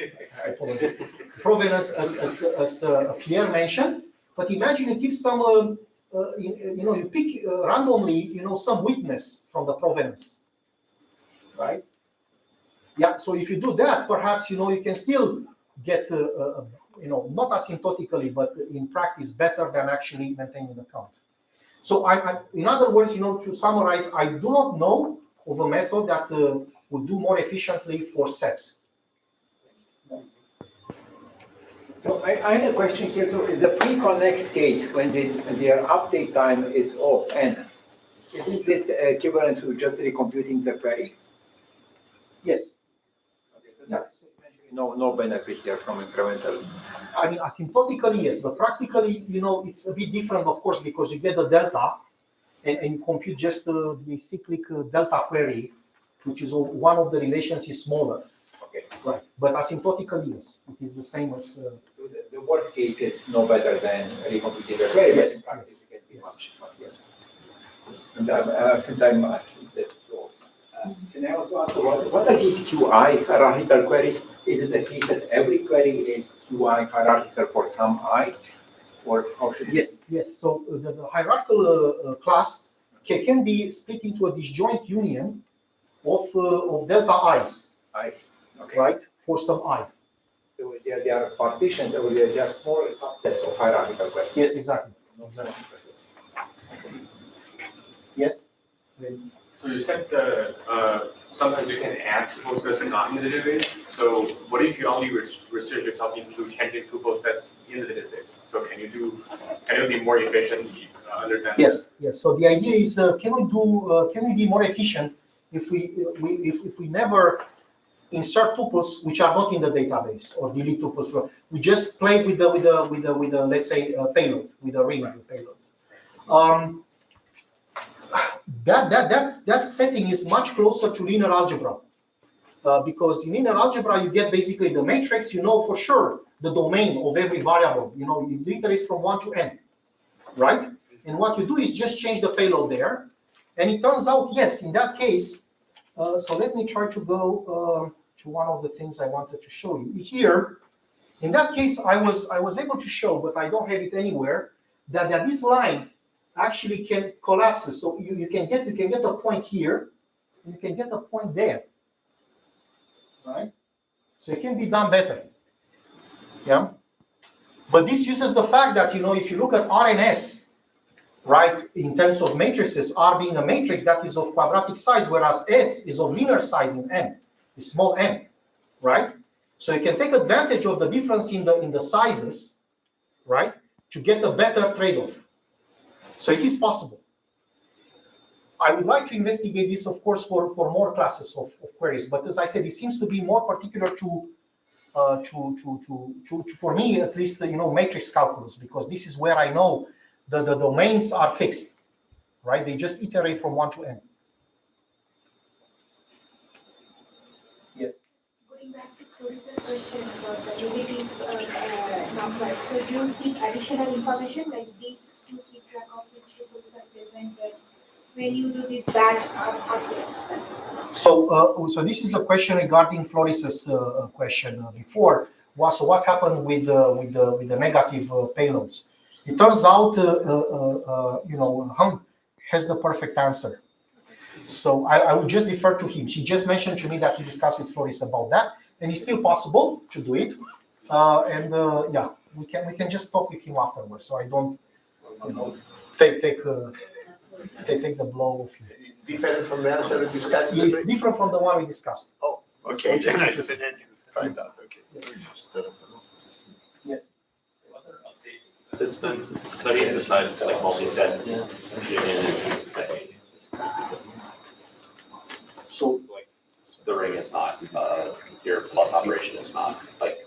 Provenance, as Pierre mentioned. But imagine you give some, you pick randomly, some witness from the provenance, right? Yeah. So if you do that, perhaps you can still get not asymptotically, but in practice better than actually maintaining the count. So in other words, to summarize, I do not know of a method that would do more efficiently for sets. So I had a question here. So the pre-connect case, when their update time is off, n, isn't this equivalent to just recomputing the query? Yes. Okay, so no benefit here from incremental. I mean, asymptotically, yes, but practically, it's a bit different, of course, because you get the delta and you compute just the cyclic delta query, which is one of the relations is smaller. Okay. Right. But asymptotically, yes, it is the same as. So the worst case is no better than recomputing the query. Yes. In practice, it can be much, yes. And since I'm can I also ask what are these QI hierarchical queries? Is it the case that every query is QI hierarchical for some I, or how should it? Yes. So the hierarchical class can be split into a disjoint union of delta i's. I see. Okay. Right, for some I. So they are partitioned, or they are just small subsets of hierarchical queries. Yes, exactly. Yes. So you said sometimes you can add tuples that's not in the database. So what if you only restrict yourself into changing tuples that's in the database? So can you be more efficient under that? Yes, yes. So the idea is, can we be more efficient if we never insert tuples which are not in the database or delete tuples? We just play with the let's say payload, with a ring payload. That setting is much closer to linear algebra, because in linear algebra you get basically the matrix. You know for sure the domain of every variable. You know it literally is from 1 to n, right? And what you do is just change the payload there, and it turns out yes, in that case. So let me try to go to one of the things I wanted to show you here. In that case, I was able to show, but I don't have it anywhere, that this line actually can collapse. So you can get a point here, and you can get a point there, right? So it can be done better, yeah. But this uses the fact that if you look at R and S, right, in terms of matrices, R being a matrix that is of quadratic size, whereas S is of linear size in n, is small n, right? So you can take advantage of the difference in the sizes, right, to get a better trade-off. So it is possible. I would like to investigate this, of course, for more classes of queries. But as I said, it seems to be more particular to for me at least, matrix calculus, because this is where I know the domains are fixed, right? They just iterate from 1 to n. Yes. Going back to Clarice's question about the relative numbers, so do you keep additional information like these to keep track of which tuples are presented when you do these batch updates? So this is a question regarding Floris's question before. So what happened with the negative payloads? It turns out, Hung has the perfect answer. So I would just defer to him. She just mentioned to me that he discussed with Floris about that, and it's still possible to do it. Yeah, we can just talk with him afterwards. So I don't, take the blow of him. It's different from the answer we discussed. It's different from the one we discussed. Oh, okay. Then I should find out. Okay. Yes. It's been studied besides like multi-set. So like the ring is not your plus operation is not like.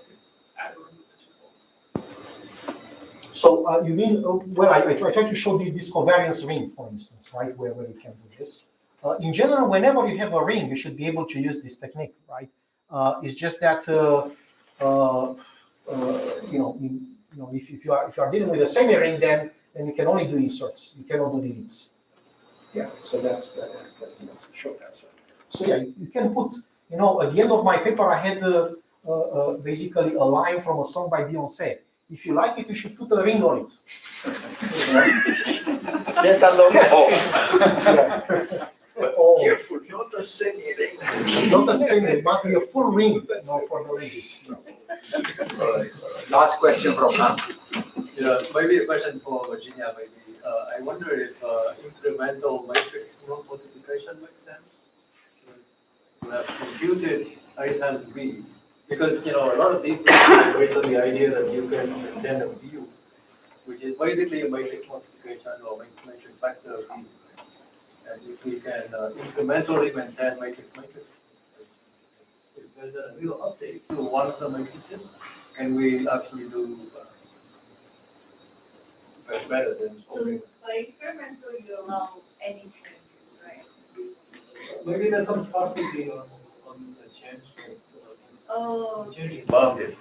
So you mean, well, I try to show this covariance ring, for instance, right, where you can do this. In general, whenever you have a ring, you should be able to use this technique, right? It's just that, if you are dealing with a semi-ring, then you can only do inserts. You cannot do deletes. Yeah, so that's the short answer. So yeah, you can put, at the end of my paper, I had basically a line from a song by Beyonce. If you like it, you should put a ring on it. Oh, careful, not a semi-ring. Not a semi, it must be a full ring for the ladies. Last question from Ham. Yeah, maybe a question for Virginia. Maybe I wonder if incremental matrix multiplication makes sense. You have computed A times B, because a lot of these things are based on the idea that you can obtain a view, which is basically a matrix multiplication or matrix factor view. And if we can incrementally maintain matrix, if there's a real update to one of the matrices, can we actually do better than? So by incremental, you allow any changes, right? Maybe there's some sparsity on the change. Oh. Change is bounded.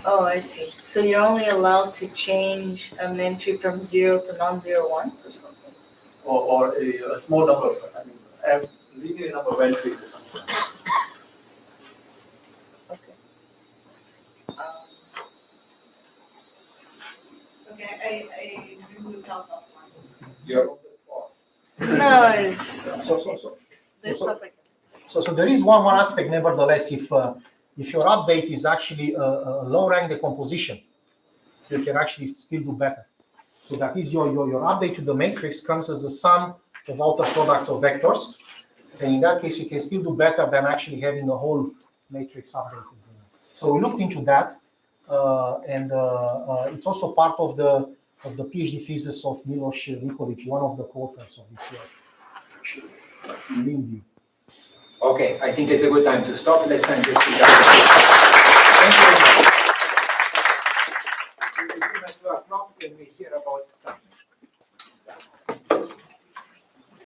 Oh, I see. So you're only allowed to change an entry from 0 to non-zero once or something? Or a small number, a linear number of entries or something. Okay. Okay, I removed out of one. You're No, it's there's So stuff like So there is one aspect, nevertheless, if your update is actually a low rank decomposition, you can actually still do better. So that is your update to the matrix comes as a sum of outer products of vectors. then in that case you can still do better than actually having the whole matrix updated. So we looked into that, and it's also part of the PhD thesis of Milos Nikolic, one of the co-authors of this work. Lean view. Okay, I think it's a good time to stop. Let's send this to Thank you very much. We will be at 2 o'clock when we hear about